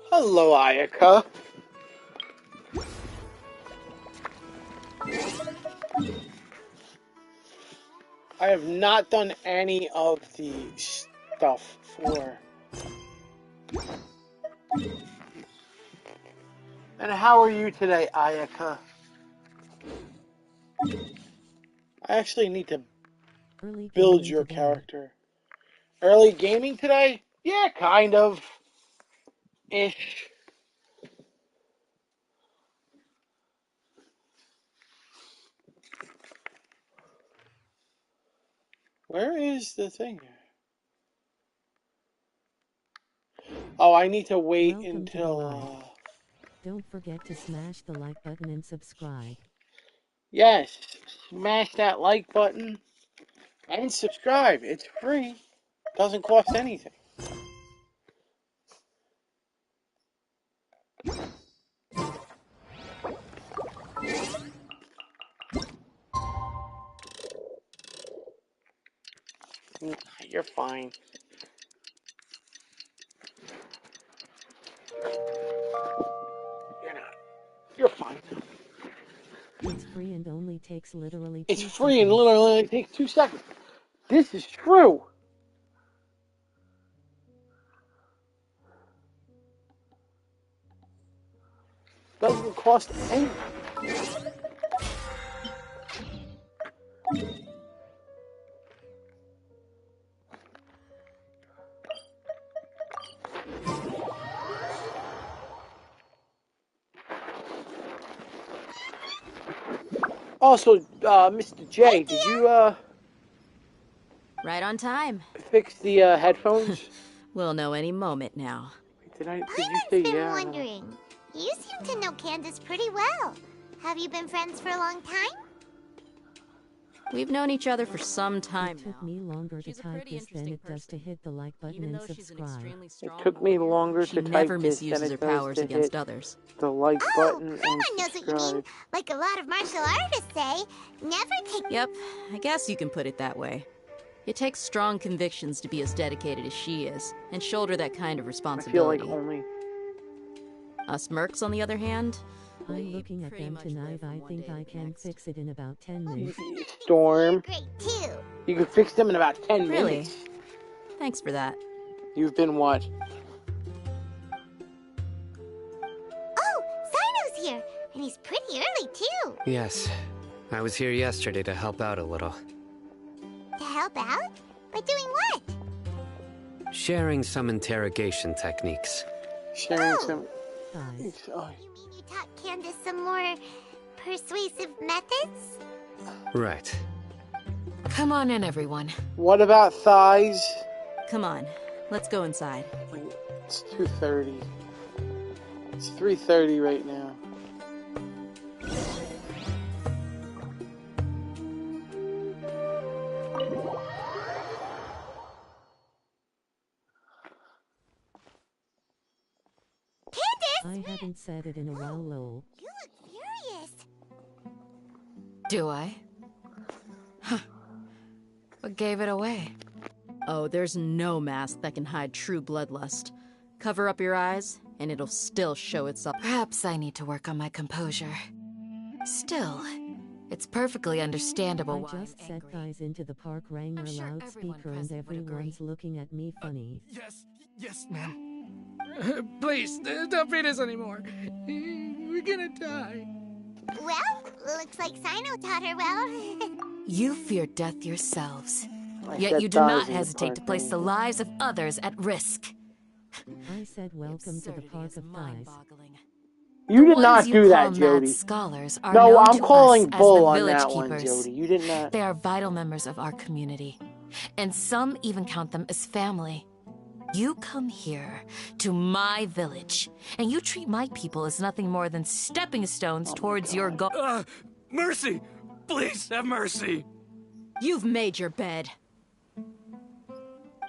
Hello, Ayaka. I have not done any of the stuff for. And how are you today, Ayaka? I actually need to build your character. Early gaming today? Yeah, kind of. Ish. Where is the thing? Oh, I need to wait until... Don't forget to smash the like button and subscribe. Yes, smash that like button and subscribe. It's free. Doesn't cost anything. You're fine. You're not. You're fine. It's free and only takes literally 2 It's seconds. free and literally only takes 2 seconds. This is true. Doesn't cost anything. Also, Mr. J, did you, Right on time. fix the, headphones? We'll know any moment now. Did you I've say been yeah? wondering. You seem to know Candace pretty well. Have you been friends for a long time? We've known each other for some time It took me longer to type this than it does to hit the like button and subscribe. It took me longer to type never this than misuses it her does powers to against hit others. the like button and Someone knows what you mean. subscribe. Like a lot of martial artists say, never take... Yep, I guess you can put it that way. It takes strong convictions to be as dedicated as she is, and shoulder that kind of I feel responsibility. like only... Us mercs, on the other hand, I'm looking at them tonight. I think I can fix it in about 10 minutes. Storm. Great, too. You can fix them in about 10 Really? minutes. Thanks for that. You've been what? Oh, Sino's here, and he's pretty early, too. Yes, I was here yesterday to help out a little. To help out? By doing what? Sharing some interrogation techniques. Sharing some... You mean you taught Candace some more persuasive methods? Right. Come on in, everyone. What about thighs? Come on, let's go inside. It's 2:30. It's 3:30 right now. I haven't said it in a while, lol. You look furious. Do I? Huh. What gave it away? Oh, there's no mask that can hide true bloodlust. Cover up your eyes, and it'll still show itself. Perhaps I need to work on my composure. Still, it's perfectly understandable I just set guys into the park, rang our loudspeaker, and everyone's looking at me funny. Yes, ma'am. Please, don't feed us anymore. We're gonna die. Well, looks like Sino taught her well. You fear death yourselves, I yet said you do not thighs in the hesitate park, to place the right? lives of others at risk. I said welcome to the park of thighs. You did The not ones you do that, call mad Jody. scholars are No, known I'm to calling us as bull the on village that one, keepers. Jody. You did not. They are vital members of our community, and some even count them as family. You come here to my village, and you treat my people as nothing more than stepping stones towards your goal. Mercy! Please have mercy! You've made your bed.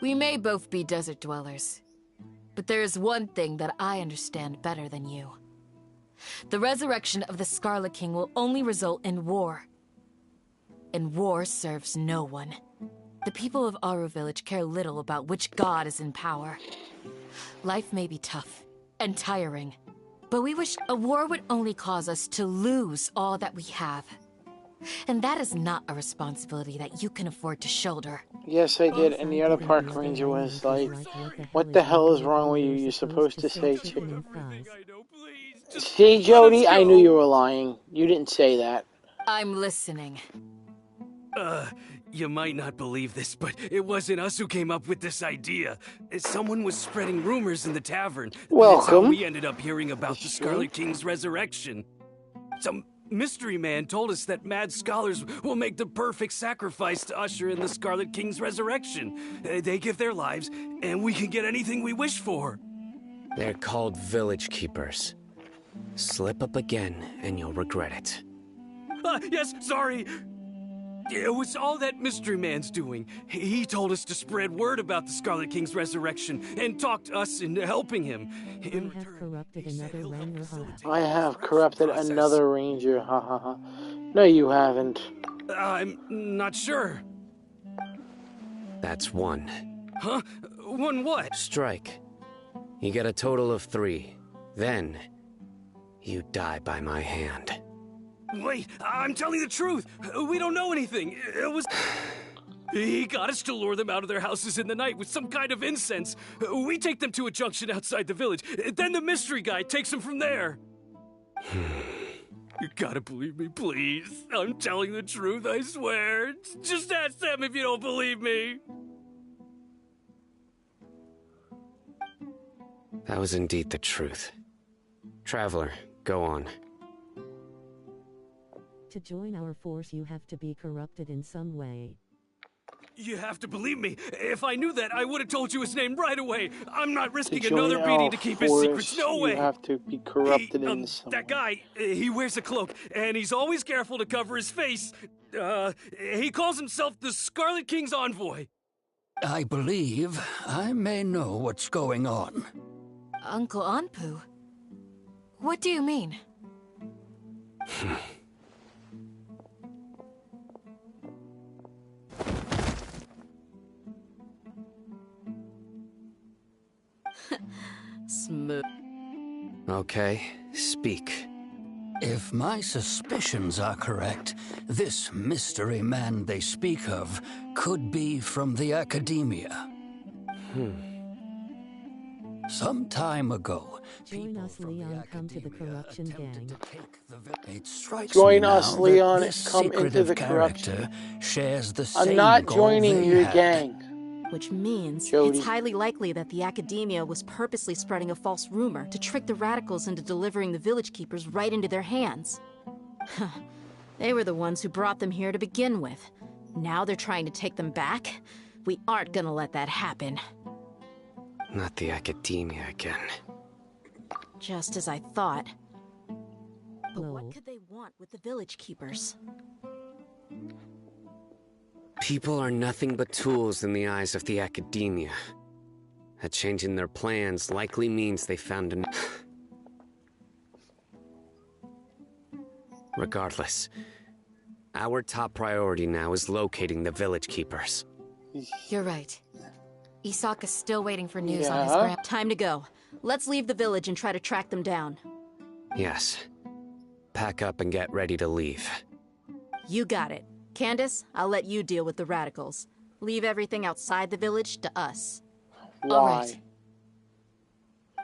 We may both be desert dwellers, but there is one thing that I understand better than you. The resurrection of the Scarlet King will only result in war. And war serves no one. The people of Aru Village care little about which god is in power. Life may be tough and tiring, but we wish a war would only cause us to lose all that we have. And that is not a responsibility that you can afford to shoulder. Yes, I did. And the other park ranger was like, "What the hell is wrong with you? You're supposed to say chicken." See, Jody, I knew you were lying. You didn't say that. I'm listening. You might not believe this, but it wasn't us who came up with this idea. Someone was spreading rumors in the tavern. That's how Welcome. we ended up hearing about the Scarlet King's resurrection. Some mystery man told us that mad scholars will make the perfect sacrifice to usher in the Scarlet King's resurrection. They give their lives, and we can get anything we wish for. They're called village keepers. Slip up again, and you'll regret it. Yes, sorry. It was all that mystery man's doing. He told us to spread word about the Scarlet King's resurrection and talked us into helping him. I have corrupted another ranger. Ha ha ha. No, you haven't. I'm not sure. That's one. Huh? One what? Strike. You get a total of 3. Then, you die by my hand. Wait, I'm telling the truth. We don't know anything. It was... He got us to lure them out of their houses in the night with some kind of incense. We take them to a junction outside the village. Then the mystery guy takes them from there. You gotta believe me, please. I'm telling the truth, I swear. Just ask them if you don't believe me. That was indeed the truth. Traveler, go on. To join our force, you have to be corrupted in some way. You have to believe me. If I knew that, I would have told you his name right away. I'm not risking another beating to keep his secrets. No way. You have to be corrupted in some That guy, he wears a cloak, and he's always careful to cover his face. He calls himself the Scarlet King's envoy. I believe I may know what's going on. Uncle Anpu? What do you mean? Smooth. Okay, speak. If my suspicions are correct, this mystery man they speak of could be from the academia. Some time ago, Join us, Leon. Come to the corruption gang. it strikes Join me us, now Leon, that this come into secretive the corruption. character shares the same I'm not goal joining they your had. gang. Which means Jody. it's highly likely that the academia was purposely spreading a false rumor to trick the radicals into delivering the village keepers right into their hands. They were the ones who brought them here to begin with. Now they're trying to take them back? We aren't gonna let that happen. Not the academia again. Just as I thought. But what could they want with the village keepers? People are nothing but tools in the eyes of the academia. A change in their plans likely means they found an... Regardless, our top priority now is locating the village keepers. You're right. Isak is still waiting for news on his Yeah. Time to go. Let's leave the village and try to track them down. Yes. Pack up and get ready to leave. You got it. Candace, I'll let you deal with the radicals. Leave everything outside the village to us. Why? All right.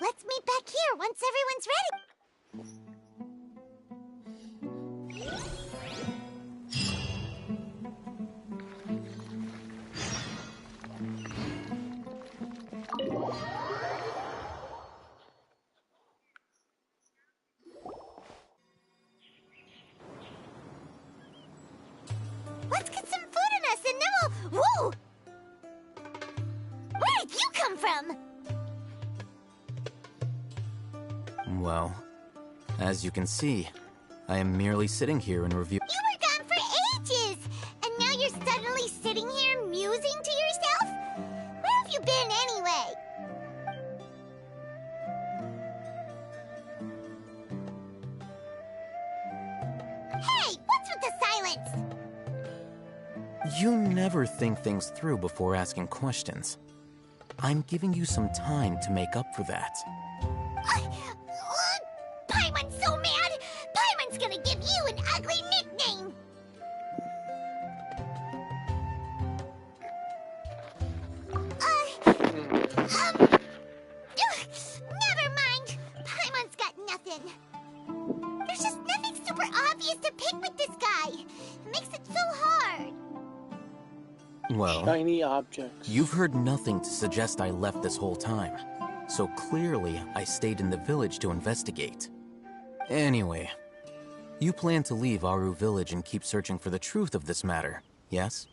Let's meet back here once everyone's ready. Let's get some food in us and then we'll... Whoa! Where did you come from? Well, as you can see, I am merely sitting here and review. You were gone for ages! And now you're suddenly sitting here musing to yourself? Where have you been anyway? Hey, what's with the silence? You never think things through before asking questions. I'm giving you some time to make up for that. Paimon's so mad! Paimon's gonna give you an ugly nickname! Never mind! Paimon's got nothing. There's just nothing super obvious to pick with this guy. It makes it so hard. Well, shiny objects. You've heard nothing to suggest I left this whole time. So clearly, I stayed in the village to investigate. Anyway, you plan to leave Aru Village and keep searching for the truth of this matter, yes?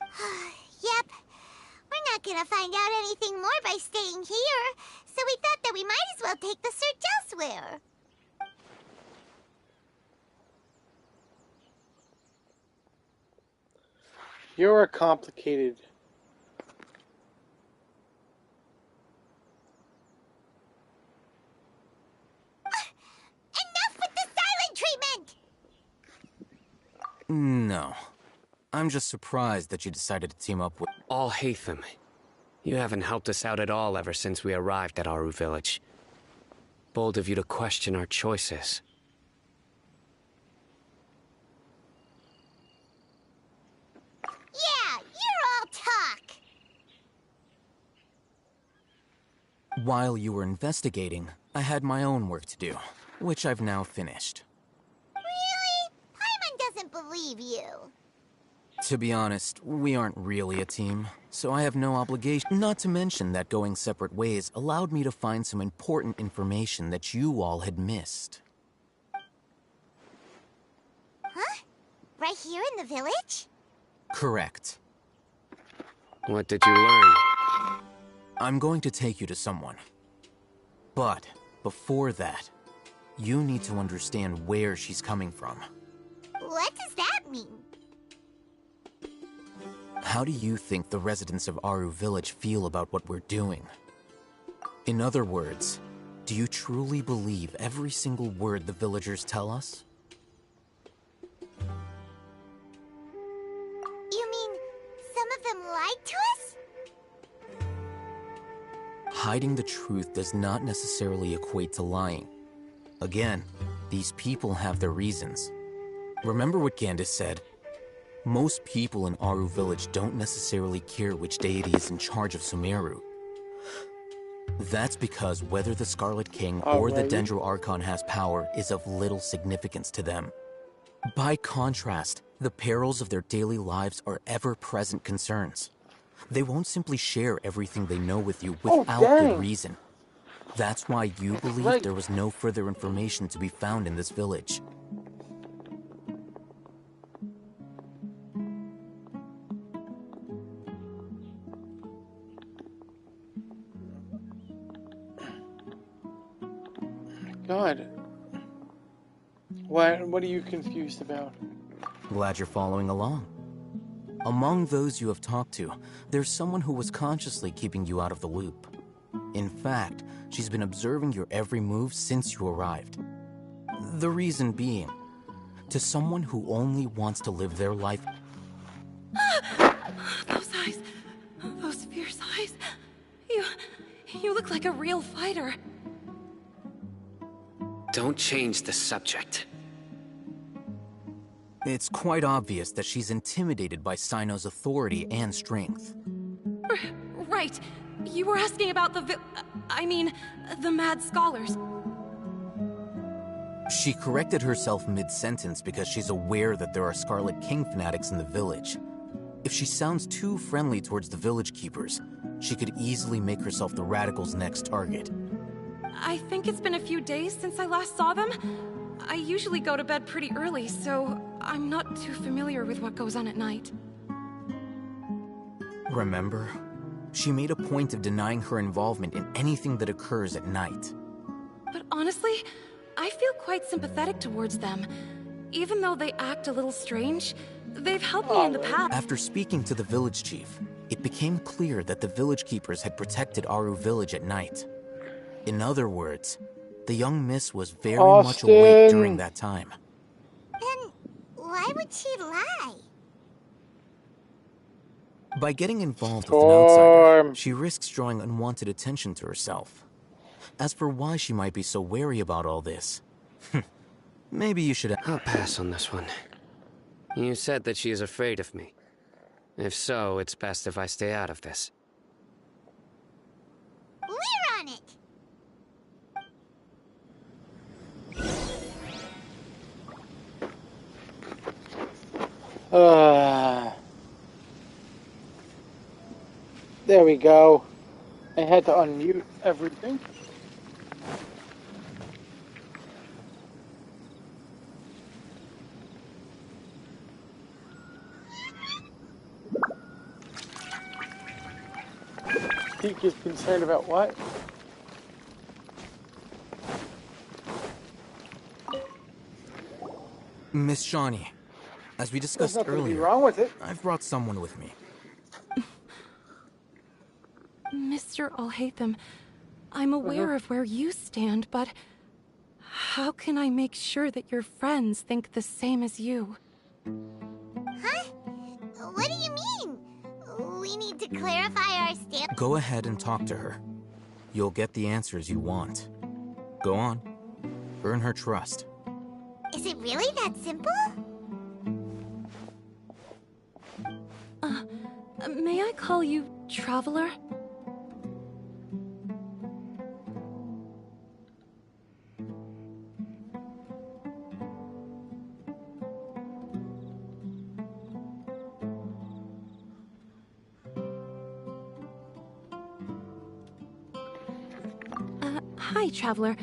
Yep. We're not gonna find out anything more by staying here, so we thought that we might as well take the search elsewhere. You're a complicated. Enough with the silent treatment! No. I'm just surprised that you decided to team up with... Alhaitham, you haven't helped us out at all ever since we arrived at Aru Village. Bold of you to question our choices. Yeah, you're all talk! While you were investigating, I had my own work to do, which I've now finished. Really? Paimon doesn't believe you. To be honest, we aren't really a team, so I have no obligation. Not to mention that going separate ways allowed me to find some important information that you all had missed. Huh? Right here in the village? Correct. What did you learn? I'm going to take you to someone. But before that, you need to understand where she's coming from. What does that mean? How do you think the residents of Aru Village feel about what we're doing? In other words, do you truly believe every single word the villagers tell us? You mean some of them lied to us? Hiding the truth does not necessarily equate to lying. Again, these people have their reasons. Remember what Gandis said? Most people in Aru Village don't necessarily care which deity is in charge of Sumeru. That's because whether the Scarlet King or the Dendro Archon has power is of little significance to them. By contrast, the perils of their daily lives are ever-present concerns. They won't simply share everything they know with you without good reason. That's why you believe there was no further information to be found in this village. God. What are you confused about? Glad you're following along. Among those you have talked to, there's someone who was consciously keeping you out of the loop. In fact, she's been observing your every move since you arrived. The reason being, to someone who only wants to live their life... Those eyes. Those fierce eyes. You look like a real fighter. Don't change the subject. It's quite obvious that she's intimidated by Sino's authority and strength. Right. You were asking about the mad scholars. She corrected herself mid-sentence because she's aware that there are Scarlet King fanatics in the village. If she sounds too friendly towards the village keepers, she could easily make herself the radicals' next target. I think it's been a few days since I last saw them. I usually go to bed pretty early, so I'm not too familiar with what goes on at night. Remember? She made a point of denying her involvement in anything that occurs at night. But honestly, I feel quite sympathetic towards them. Even though they act a little strange, they've helped me in the past. After speaking to the village chief, it became clear that the village keepers had protected Aru Village at night. In other words, the young miss was very much awake during that time. Then why would she lie? By getting involved with an outsider, she risks drawing unwanted attention to herself. As for why she might be so wary about all this, maybe you should... I'll pass on this one. You said that she is afraid of me. If so, it's best if I stay out of this. We're on it! There we go. I had to unmute everything. Peak is concerned about what? Miss Shawnee, as we discussed There's nothing earlier, to be wrong with it. I've brought someone with me. Mr. Alhaitham, I'm aware of where you stand, but how can I make sure that your friends think the same as you? Huh? What do you mean? We need to clarify our stance. Go ahead and talk to her. You'll get the answers you want. Go on. Earn her trust. Is it really that simple? May I call you Traveler? Hi, Traveler.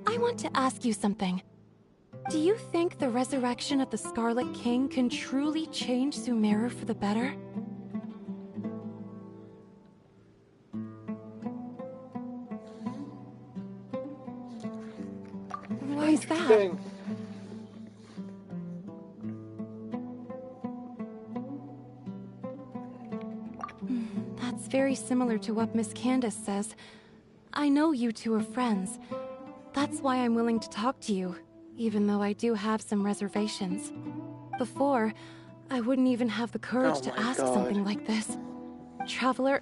I want to ask you something. Do you think the resurrection of the Scarlet King can truly change Sumeru for the better? Why is that? That's very similar to what Miss Candace says. I know you two are friends. That's why I'm willing to talk to you, even though I do have some reservations. Before, I wouldn't even have the courage to ask something like this. Traveler,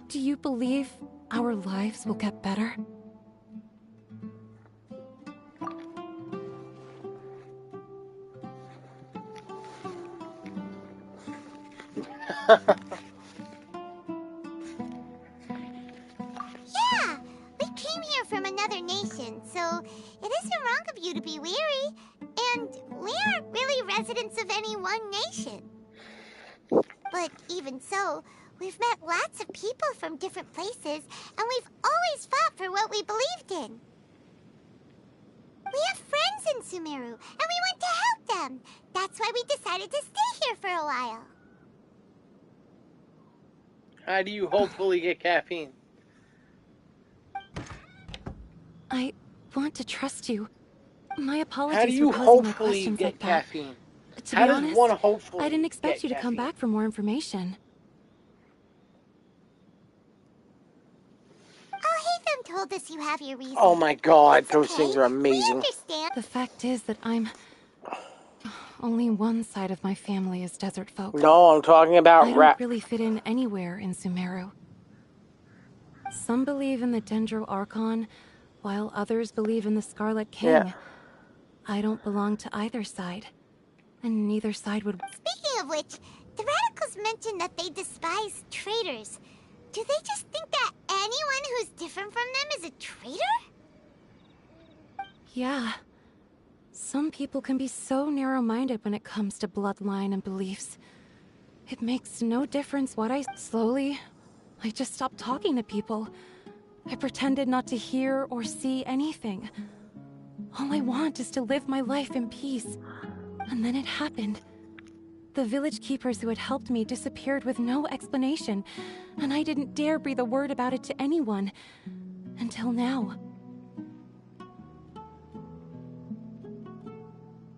do you believe our lives will get better? Yeah, we came here from another nation, so it isn't wrong of you to be weary. And we aren't really residents of any one nation. But even so, we've met lots of people from different places, and we've always fought for what we believed in. We have friends in Sumeru, and we want to help them. That's why we decided to stay here for a while. How do you hopefully get caffeine? I want to trust you. My How do apologies you for posing my hopefully questions get like that. caffeine? To How be does honest, one hopefully I didn't expect get you to come caffeine? back for more information. Alhaitham told us you have your reasons. Oh my god, It's those okay. things are amazing. We understand. The fact is that only one side of my family is desert folk. No, I'm talking about I don't really fit in anywhere in Sumeru. Some believe in the Dendro Archon, while others believe in the Scarlet King. Yeah. I don't belong to either side, and neither side would... Speaking of which, the radicals mentioned that they despise traitors. Do they just think that anyone who's different from them is a traitor? Yeah. Some people can be so narrow-minded when it comes to bloodline and beliefs. It makes no difference what I... Slowly, I just stopped talking to people. I pretended not to hear or see anything. All I want is to live my life in peace. And then it happened. The village keepers who had helped me disappeared with no explanation, and I didn't dare breathe a word about it to anyone. Until now.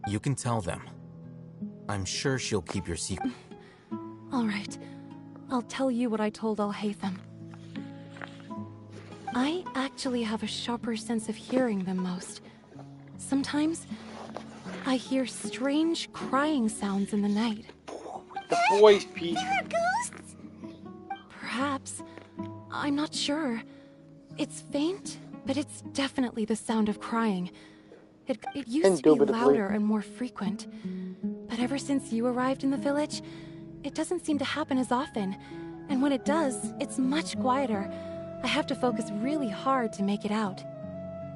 You can tell them. I'm sure she'll keep your secret. All right. I'll tell you what I told Alhaitham. I actually have a sharper sense of hearing than most. Sometimes, I hear strange crying sounds in the night. The boys, Pete. There are ghosts? Perhaps. I'm not sure. It's faint, but it's definitely the sound of crying. It used to be louder and more frequent. But ever since you arrived in the village, it doesn't seem to happen as often. And when it does, it's much quieter. I have to focus really hard to make it out.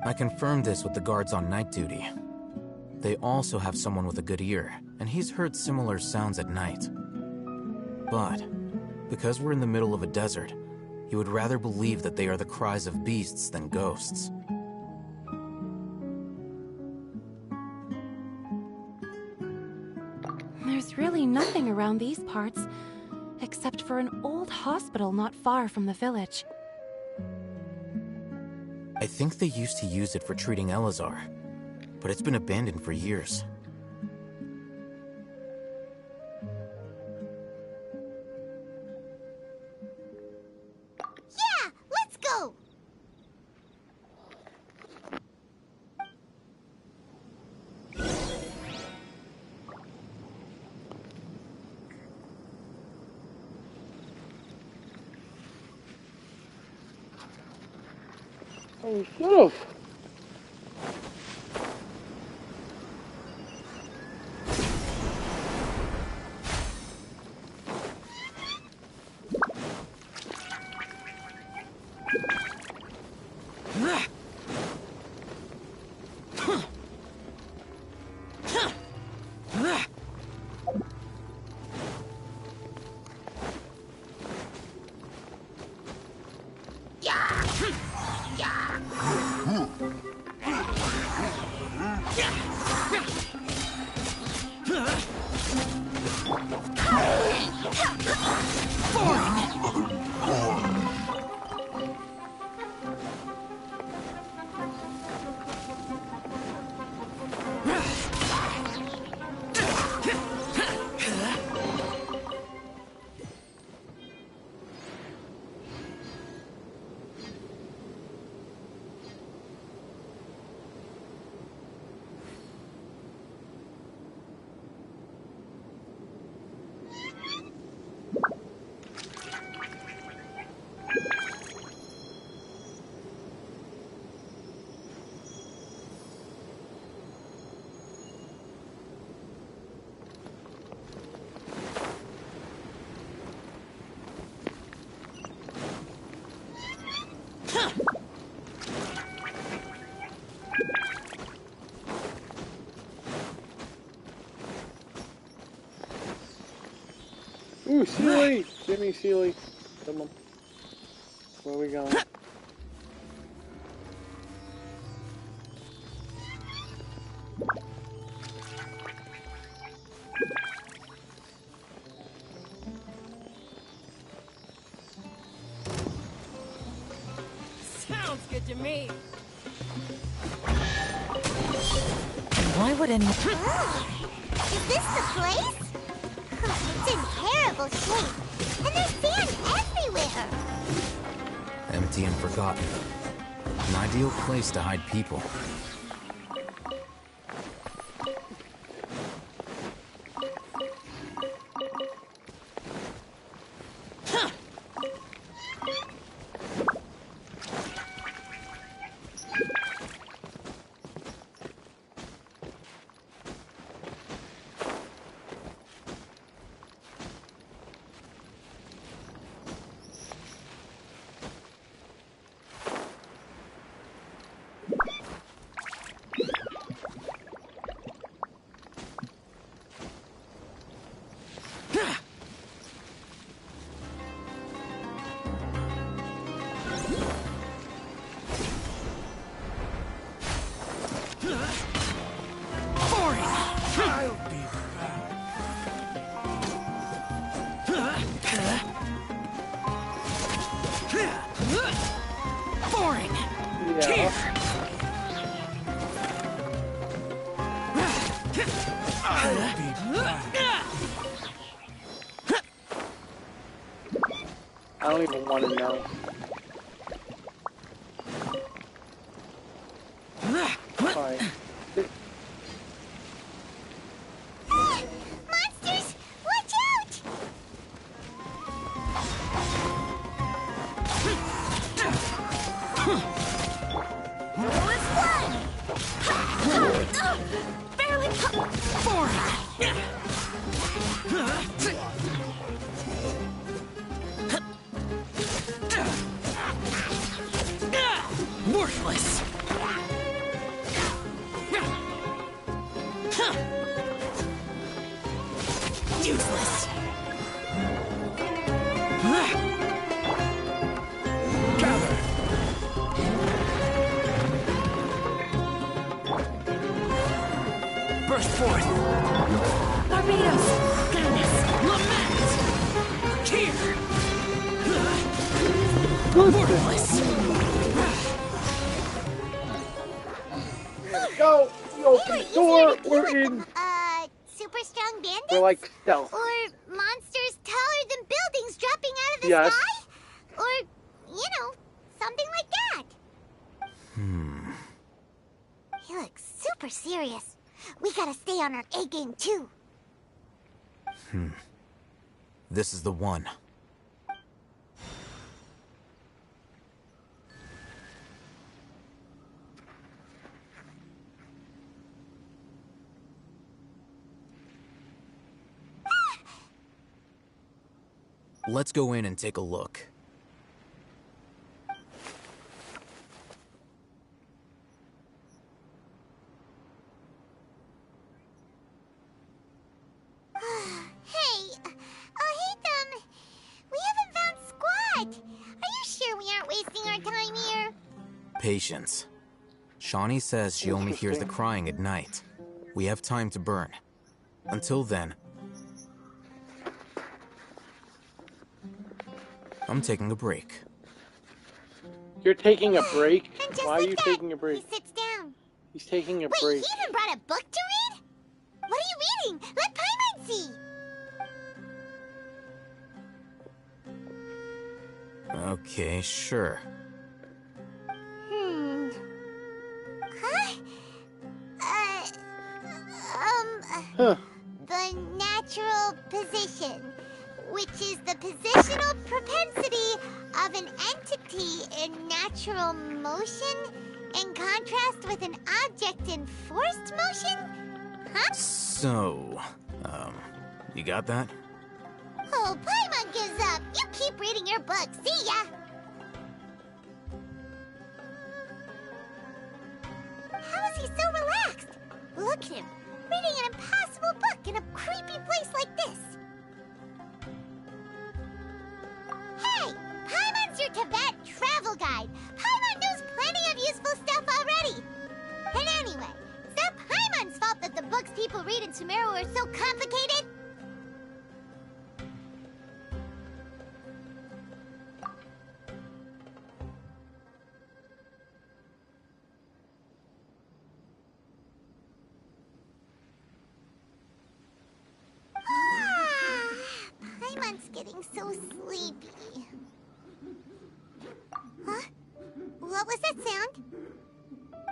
I confirmed this with the guards on night duty. They also have someone with a good ear, and he's heard similar sounds at night. But Because we're in the middle of a desert, you would rather believe that they are the cries of beasts than ghosts. There's really nothing around these parts, except for an old hospital not far from the village. I think they used to use it for treating Elazar, but it's been abandoned for years. Yeah, let's go! Oh, shut up. Ooh, Sealy! Jimmy Sealy. Come on. Where are we going? Sounds good to me. Why would any... Is this the place? It's in terrible shape, and there's sand everywhere. Empty and forgotten. An ideal place to hide people. I don't even want to know. Fine. Monsters! Watch out! Barely Worthless! Useless! forth! Barbados! Got this! Lament! Here! Goodness! There we go! We open the door, we're in. Super strong bandits? We're like stealth. Or monsters taller than buildings dropping out of the Yes. sky? Or, you know, something like that. He looks super serious. We gotta stay on our A game too. This is the one. Let's go in and take a look. Hey, we haven't found Squat. Are you sure we aren't wasting our time here? Patience. Shawnee says she only hears the crying at night. We have time to burn. Until then, I'm taking a break. You're taking a break? And just Why are like you that, taking a break? He sits down. He's taking a Wait, break. he even brought a book to read? What are you reading? Let Paimon see. Okay, sure. Huh? The natural position, which is the positional propensity of an entity in natural motion in contrast with an object in forced motion? Huh? So, you got that? Oh, Paimon gives up. You keep reading your book. See ya. How is he so relaxed? Look at him, reading an impossible book in a creepy place like this. Hey, Paimon's your Tibet travel guide. Paimon knows plenty of useful stuff already. And anyway, is that Paimon's fault that the books people read in Sumeru are so complicated? Paimon's getting so sleepy. Huh? What was that sound?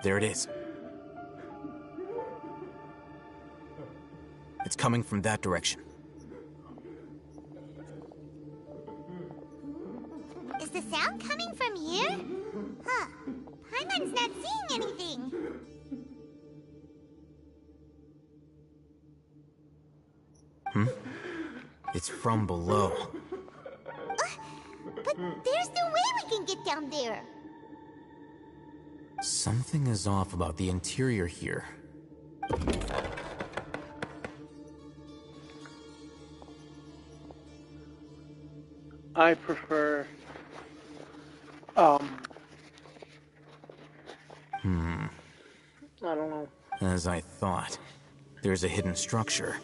There it is. It's coming from that direction. Is the sound coming from here? Huh. Paimon's not seeing anything. It's from below. But there's no way we can get down there. Something is off about the interior here. I prefer, I don't know. As I thought. There's a hidden structure.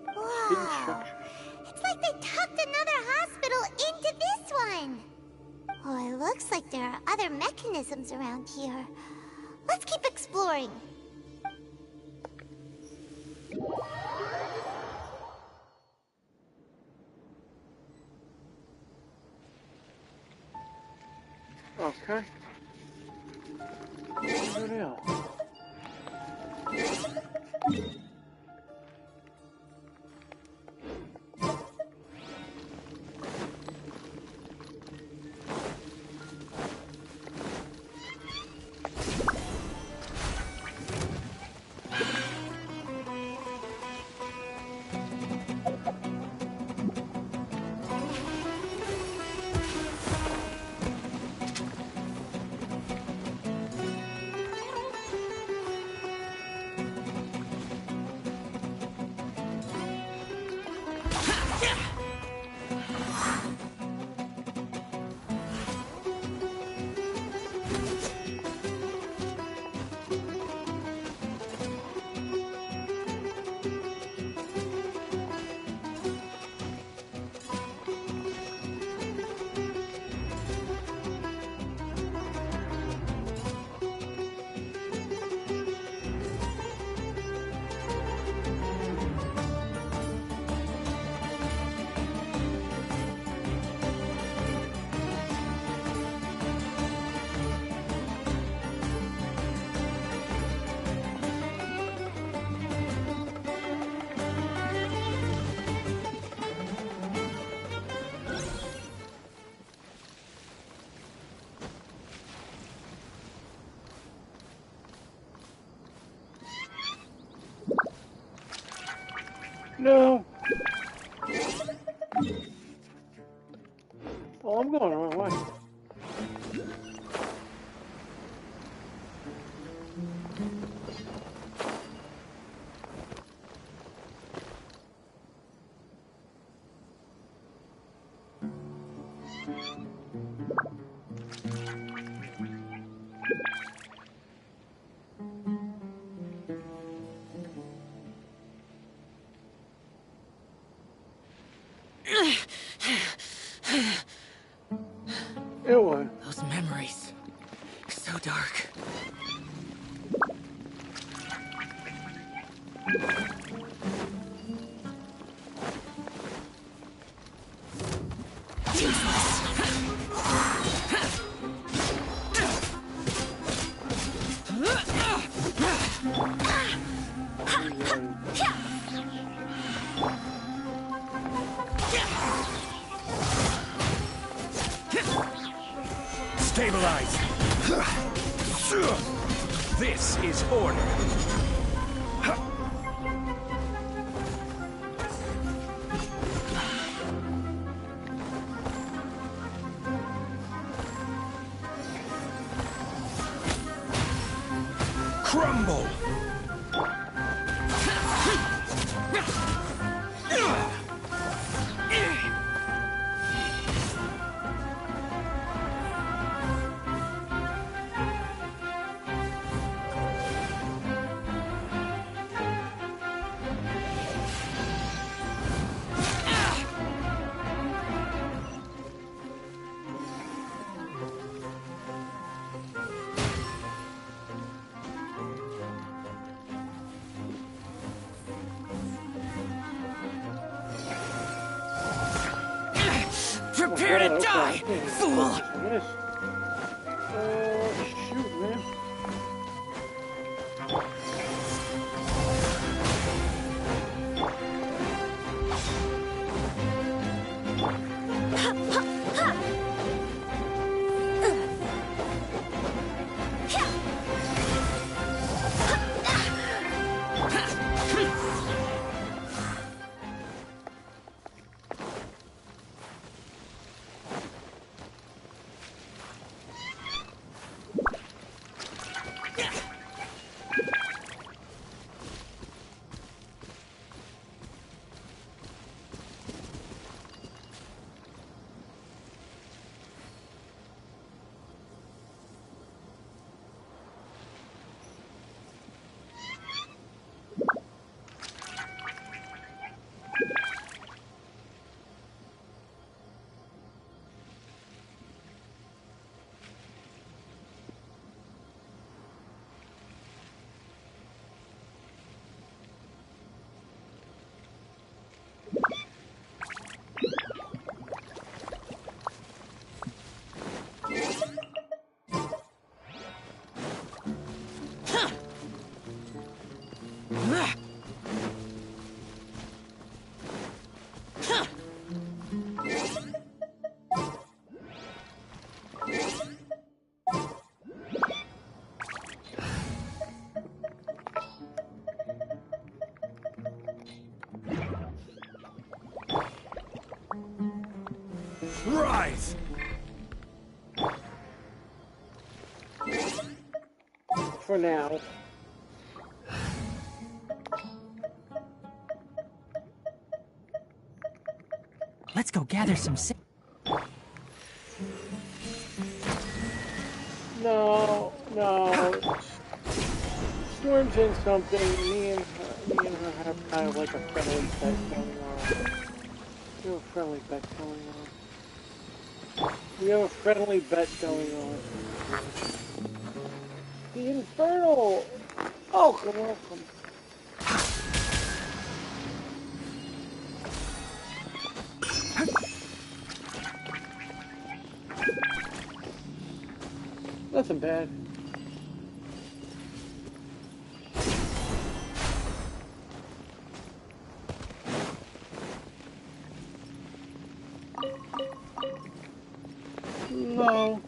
Wow. It's like they tucked another hospital into this one. Oh, it looks like there are other mechanisms around here. Let's keep exploring. Okay. What else? No. Oh, I'm going the wrong way. Those memories. So dark. Stabilize! This is order! Crumble! Prepare to die, fool! Shoot, man. Rise! For now. Let's go gather some No. Storm's in something. Me and her have kind of like a friendly bet going on. We have a friendly bet going on. We have a friendly bet going on. The Infernal! Oh, welcome. Nothing bad. No.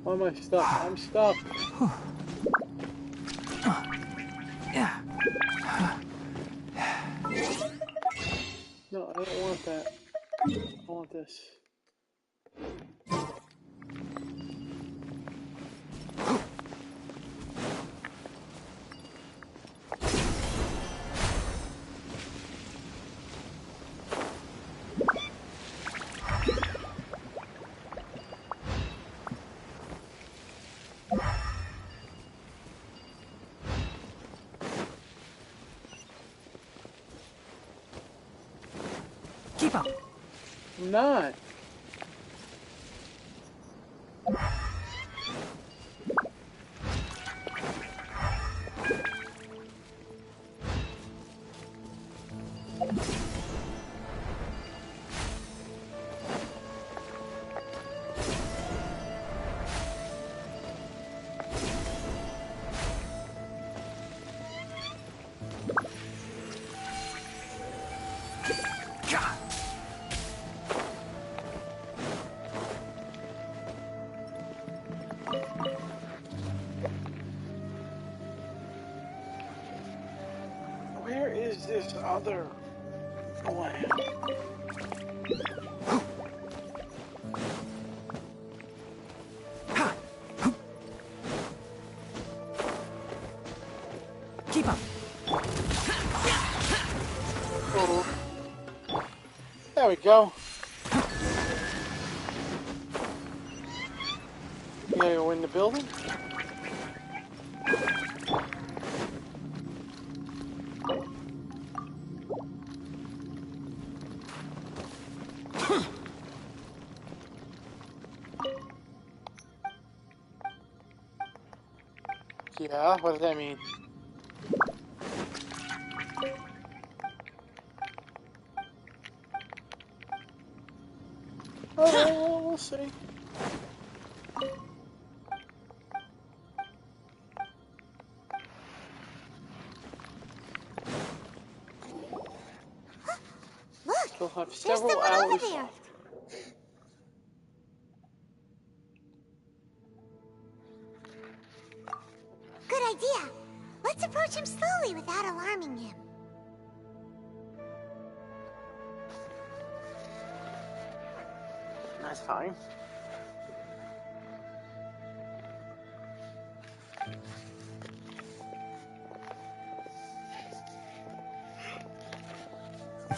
Why am I stuck? I'm stuck. No, I don't want that. I want this. Keep up. I'm not. Where is this other one? Keep up. Oh. There we go. You gotta go in the building? Yeah, what does that mean? Oh, well, we'll see. Look, Still have there's several someone hours over there. left. Good idea. Let's approach him slowly without alarming him. That's fine.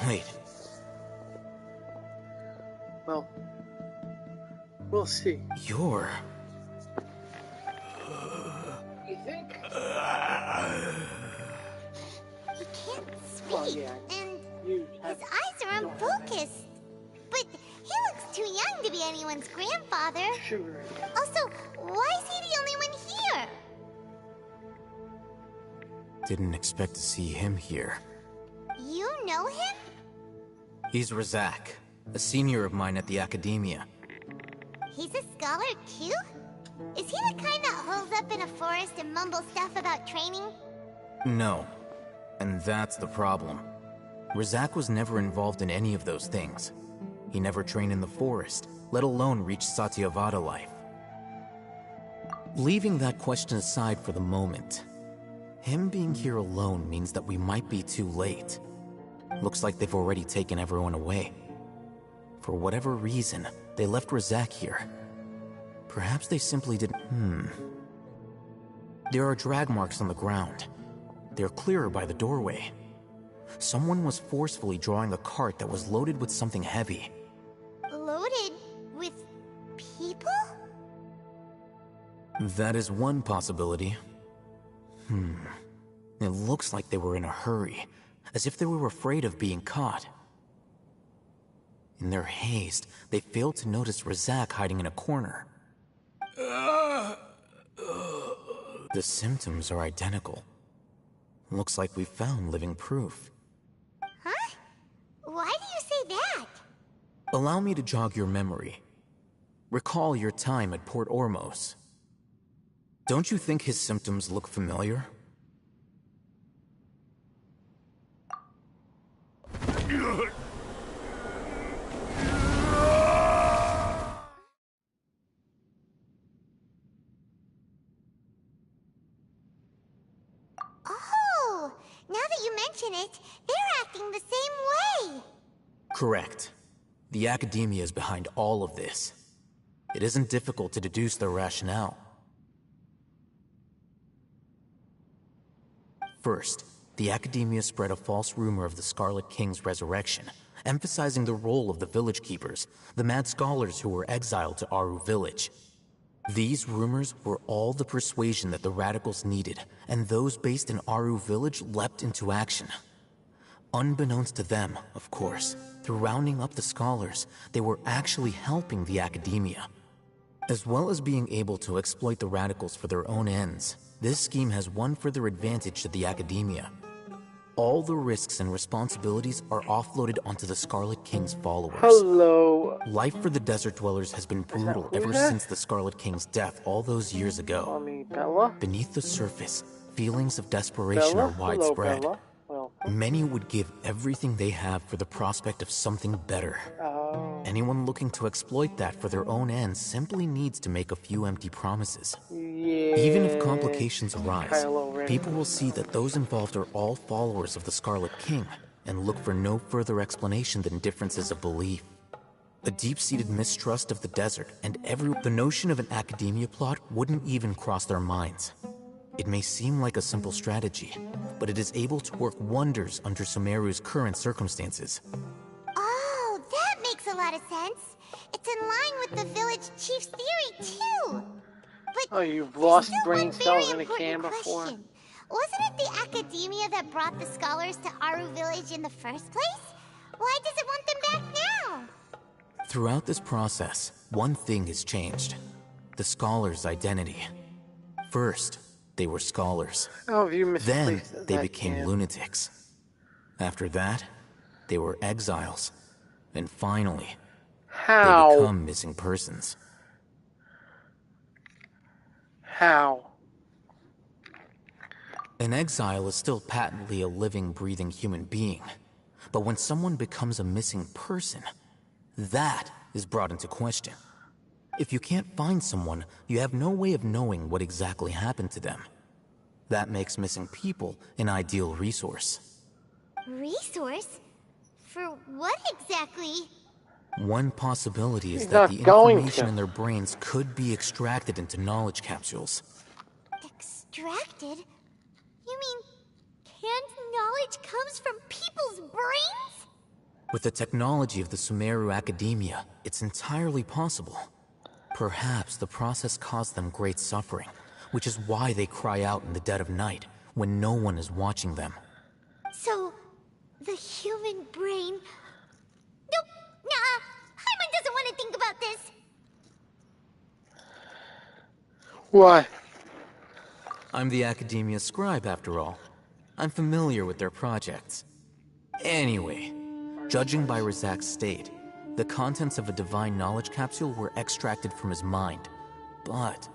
Wait. Well, we'll see. You're... You think? He can't speak, Well, yeah. and You his eyes are unfocused. But he looks too young to be anyone's grandfather. Sugar. Also, why is he the only one here? Didn't expect to see him here. You know him? He's Razak, a senior of mine at the Academia. He's a scholar too? Is he the kind that holes up in a forest and mumbles stuff about training? No. And that's the problem. Razak was never involved in any of those things. He never trained in the forest, let alone reach Satyavada life. Leaving that question aside for the moment, him being here alone means that we might be too late. Looks like they've already taken everyone away. For whatever reason, they left Razak here. Perhaps they simply didn't... There are drag marks on the ground. They're clearer by the doorway. Someone was forcefully drawing a cart that was loaded with something heavy. Loaded with people? That is one possibility. It looks like they were in a hurry, as if they were afraid of being caught. In their haste, they failed to notice Razak hiding in a corner. The symptoms are identical. Looks like we found living proof. Huh? Why do you say that? Allow me to jog your memory. Recall your time at Port Ormos. Don't you think his symptoms look familiar? Now that you mention it, they're acting the same way. Correct. The academia is behind all of this. It isn't difficult to deduce their rationale. First, the academia spread a false rumor of the Scarlet King's resurrection, emphasizing the role of the village keepers, the mad scholars who were exiled to Aru Village. These rumors were all the persuasion that the radicals needed, and those based in Aru Village leapt into action. Unbeknownst to them, of course, through rounding up the scholars, they were actually helping the academia. As well as being able to exploit the radicals for their own ends, this scheme has one further advantage to the academia. All the risks and responsibilities are offloaded onto the Scarlet King's followers. Hello. Life for the desert dwellers has been brutal ever since the Scarlet King's death all those years ago. Bella? Beneath the surface, feelings of desperation are widespread. Hello, Bella. Many would give everything they have for the prospect of something better. Anyone looking to exploit that for their own ends simply needs to make a few empty promises. Even if complications arise, people will see that those involved are all followers of the Scarlet King and look for no further explanation than differences of belief. A deep-seated mistrust of the desert and the notion of an academia plot wouldn't even cross their minds. It may seem like a simple strategy, but it is able to work wonders under Sumeru's current circumstances. Oh, that makes a lot of sense. It's in line with the village chief's theory, too. But oh, you've lost brain cells in a can before. Wasn't it the academia that brought the scholars to Aru Village in the first place? Why does it want them back now? Throughout this process, one thing has changed. The scholars' identity. First, they were scholars. Oh, you then, they became lunatics. After that, they were exiles. And finally, they become missing persons. How? An exile is still patently a living, breathing human being. But when someone becomes a missing person, that is brought into question. If you can't find someone, you have no way of knowing what exactly happened to them. That makes missing people an ideal resource. Resource? For what exactly? One possibility is that the information in their brains could be extracted into knowledge capsules. Extracted? You mean canned knowledge comes from people's brains? With the technology of the Sumeru Academia, it's entirely possible. Perhaps the process caused them great suffering, which is why they cry out in the dead of night, when no one is watching them. So, the human brain... Nope, nah, Paimon doesn't want to think about this. Why? I'm the Academia scribe, after all. I'm familiar with their projects. Anyway, judging by Razak's state, the contents of a divine knowledge capsule were extracted from his mind. But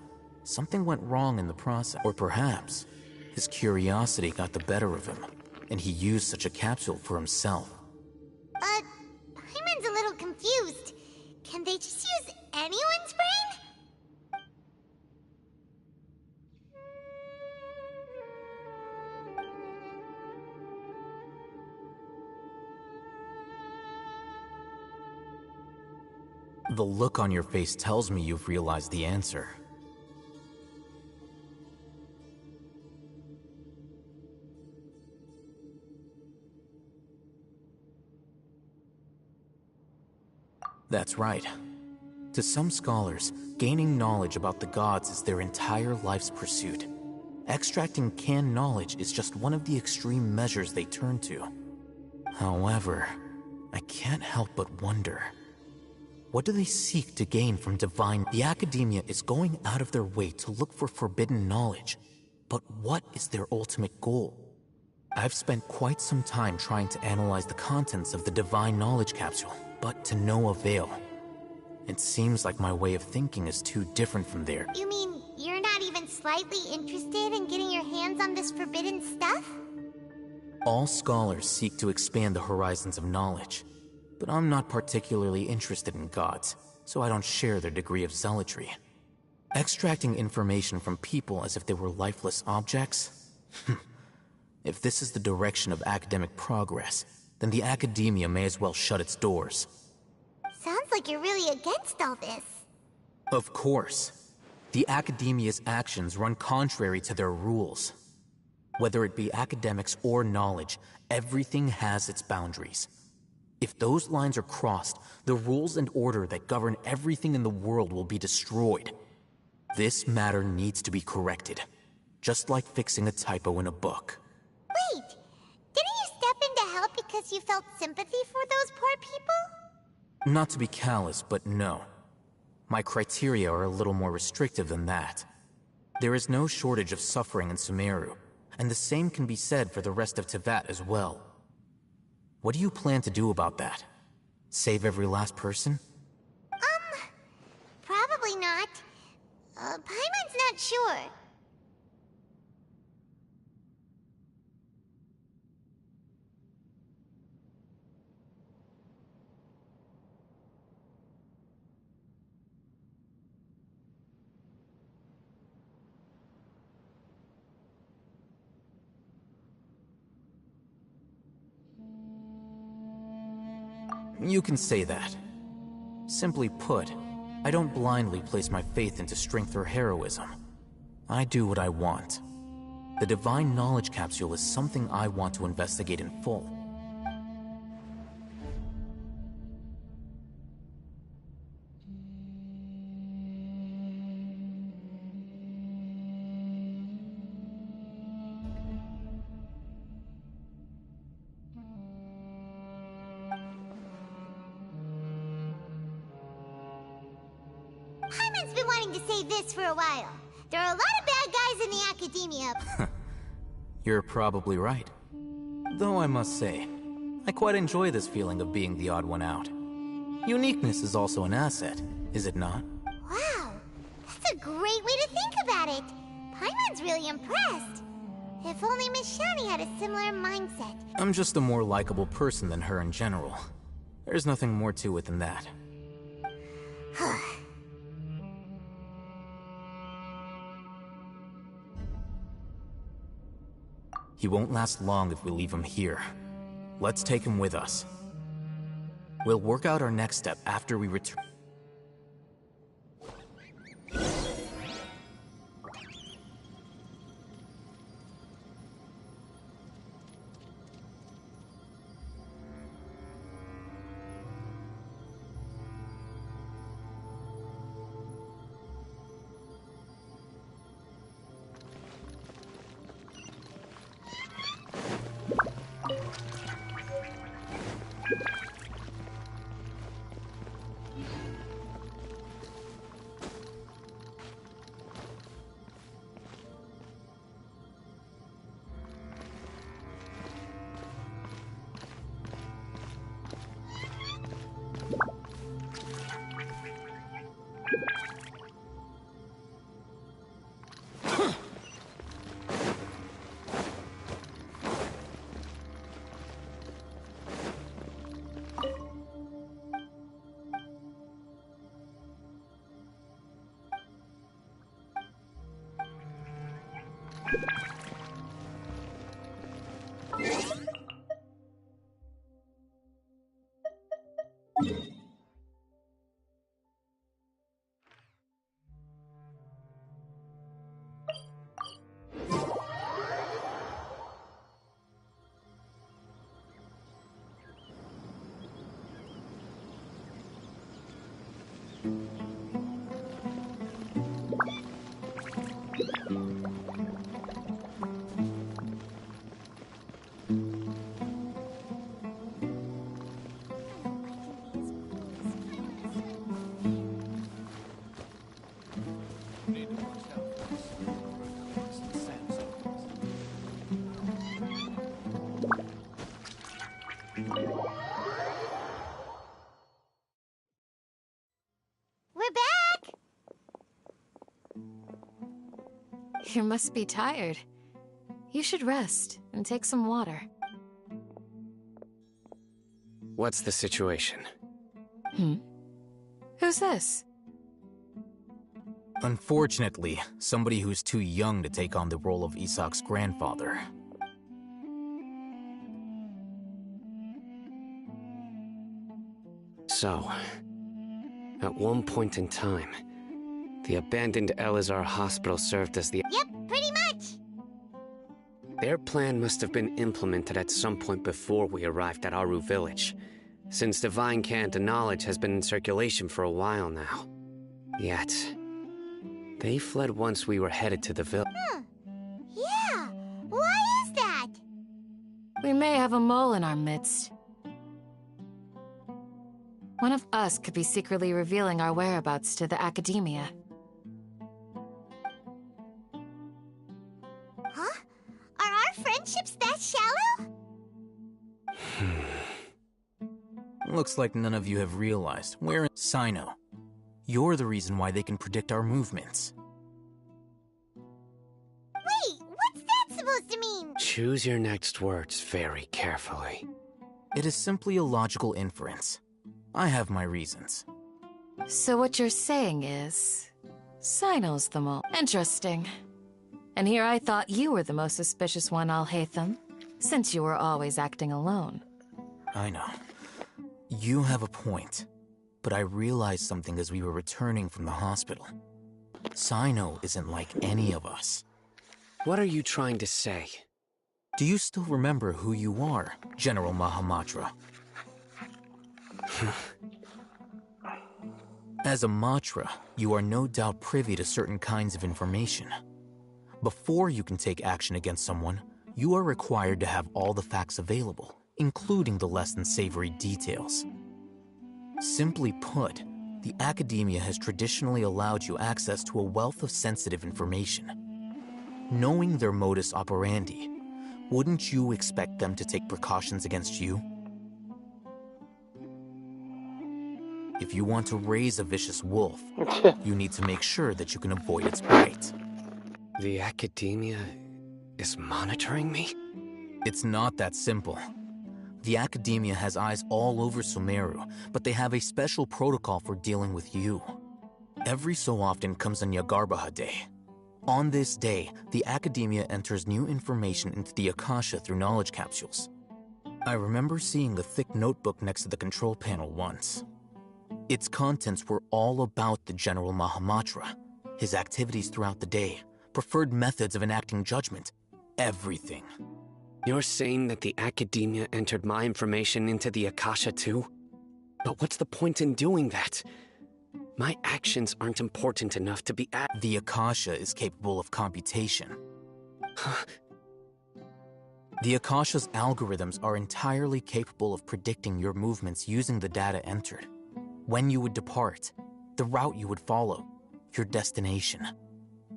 something went wrong in the process. Or perhaps his curiosity got the better of him, and he used such a capsule for himself. Paimon's a little confused. Can they just use anyone's brain? The look on your face tells me you've realized the answer. That's right. To some scholars, gaining knowledge about the gods is their entire life's pursuit. Extracting canned knowledge is just one of the extreme measures they turn to. However, I can't help but wonder, what do they seek to gain from divine? The Academia is going out of their way to look for forbidden knowledge, but what is their ultimate goal? I've spent quite some time trying to analyze the contents of the divine knowledge capsule, but to no avail. It seems like my way of thinking is too different from theirs. You mean you're not even slightly interested in getting your hands on this forbidden stuff? All scholars seek to expand the horizons of knowledge, but I'm not particularly interested in gods, so I don't share their degree of zealotry. Extracting information from people as if they were lifeless objects? If this is the direction of academic progress, then the academia may as well shut its doors. Sounds like you're really against all this. Of course. The academia's actions run contrary to their rules. Whether it be academics or knowledge, everything has its boundaries. If those lines are crossed, the rules and order that govern everything in the world will be destroyed. This matter needs to be corrected, just like fixing a typo in a book. Wait, didn't you step in to help because you felt sympathy for those poor people? Not to be callous, but no. My criteria are a little more restrictive than that. There is no shortage of suffering in Sumeru, and the same can be said for the rest of Teyvat as well. What do you plan to do about that? Save every last person? Probably not. Paimon's not sure. You can say that. Simply put, I don't blindly place my faith into strength or heroism. I do what I want. The Divine Knowledge Capsule is something I want to investigate in full. Paimon's been wanting to say this for a while. There are a lot of bad guys in the academia. You're probably right. Though I must say, I quite enjoy this feeling of being the odd one out. Uniqueness is also an asset, is it not? Wow, that's a great way to think about it. Paimon's really impressed. If only Miss Shani had a similar mindset. I'm just a more likable person than her in general. There's nothing more to it than that. He won't last long if we leave him here. Let's take him with us. We'll work out our next step after we return. You must be tired. You should rest and take some water. What's the situation? Who's this? Unfortunately, somebody who's too young to take on the role of Isak's grandfather. So, at one point in time, the abandoned Elazar hospital served as the... Yep, pretty much. Their plan must have been implemented at some point before we arrived at Aru Village, since divine canned knowledge has been in circulation for a while now. Yet, they fled once we were headed to the village. Yeah, why is that? We may have a mole in our midst. One of us could be secretly revealing our whereabouts to the Academia. Huh? Are our friendships that shallow? Looks like none of you have realized where in Sino. You're the reason why they can predict our movements. Wait, what's that supposed to mean? Choose your next words very carefully. It is simply a logical inference. I have my reasons. So what you're saying is... Sino's the mole. Interesting. And here I thought you were the most suspicious one, Alhaitham, since you were always acting alone. I know. You have a point. But I realized something as we were returning from the hospital. Sino isn't like any of us. What are you trying to say? Do you still remember who you are, General Mahamatra? As a Matra, you are no doubt privy to certain kinds of information. Before you can take action against someone, you are required to have all the facts available, including the less than savory details. Simply put, the Academia has traditionally allowed you access to a wealth of sensitive information. Knowing their modus operandi, wouldn't you expect them to take precautions against you? If you want to raise a vicious wolf, you need to make sure that you can avoid its bite. The Academia is monitoring me? It's not that simple. The Academia has eyes all over Sumeru, but they have a special protocol for dealing with you. Every so often comes a Nyagarbaha Day. On this day, the Academia enters new information into the Akasha through knowledge capsules. I remember seeing a thick notebook next to the control panel once. Its contents were all about the General Mahamatra, his activities throughout the day, preferred methods of enacting judgment, everything. You're saying that the Academia entered my information into the Akasha too? But what's the point in doing that? My actions aren't important enough to be The Akasha is capable of computation. The Akasha's algorithms are entirely capable of predicting your movements using the data entered. When you would depart, the route you would follow, your destination.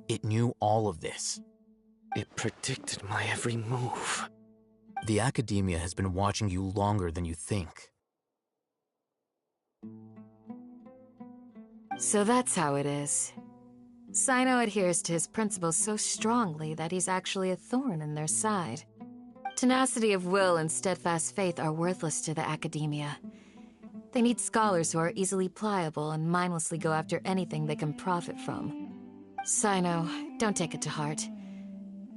It knew all of this. It predicted my every move. The Academia has been watching you longer than you think. So that's how it is. Sino adheres to his principles so strongly that he's actually a thorn in their side. Tenacity of will and steadfast faith are worthless to the Academia. They need scholars who are easily pliable and mindlessly go after anything they can profit from. Sino, don't take it to heart.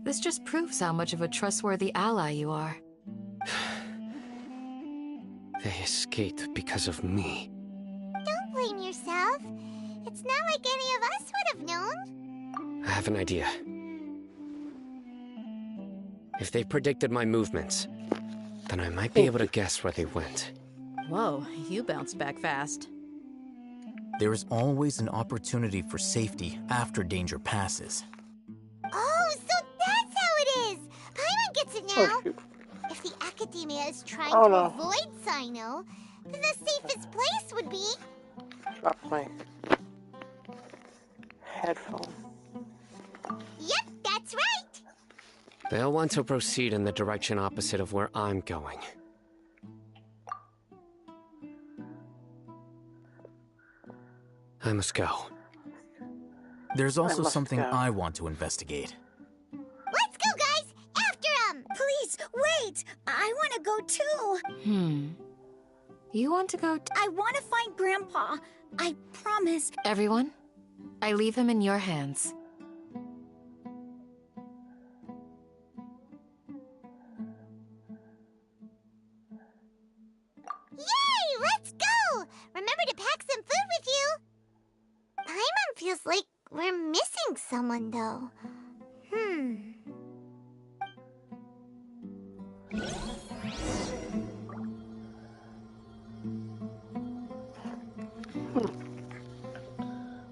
This just proves how much of a trustworthy ally you are. They escaped because of me. Don't blame yourself. It's not like any of us would have known. I have an idea. If they predicted my movements, then I might be able to guess where they went. Whoa, you bounced back fast. There is always an opportunity for safety after danger passes. Oh, so that's how it is! Paimon gets it now! If the Academia is trying to avoid Sino, then the safest place would be... Drop my headphone. Yep, that's right! They'll want to proceed in the direction opposite of where I'm going. I must go. There's also something I want to investigate. Let's go, guys! After him! Please, wait! I want to go too! You want to go I want to find Grandpa. I promise. Everyone, I leave him in your hands. Yay! Let's go! someone, though.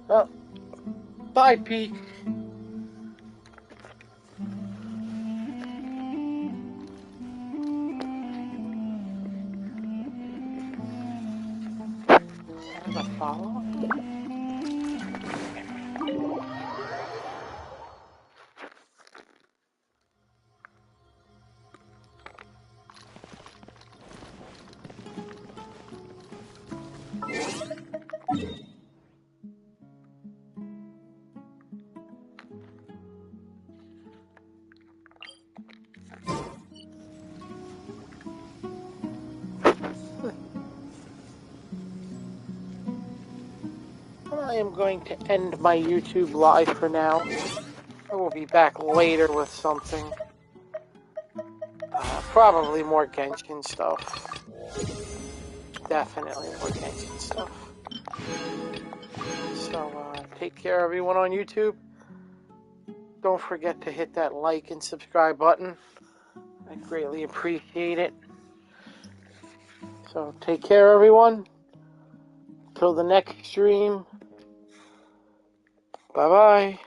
Well, bye, Pete. There's a follow-up? I am going to end my YouTube live for now. I will be back later with something. Probably more Genshin stuff. Definitely more Genshin stuff. So, take care, everyone on YouTube. Don't forget to hit that like and subscribe button. I greatly appreciate it. So, take care, everyone. Till the next stream. Bye-bye.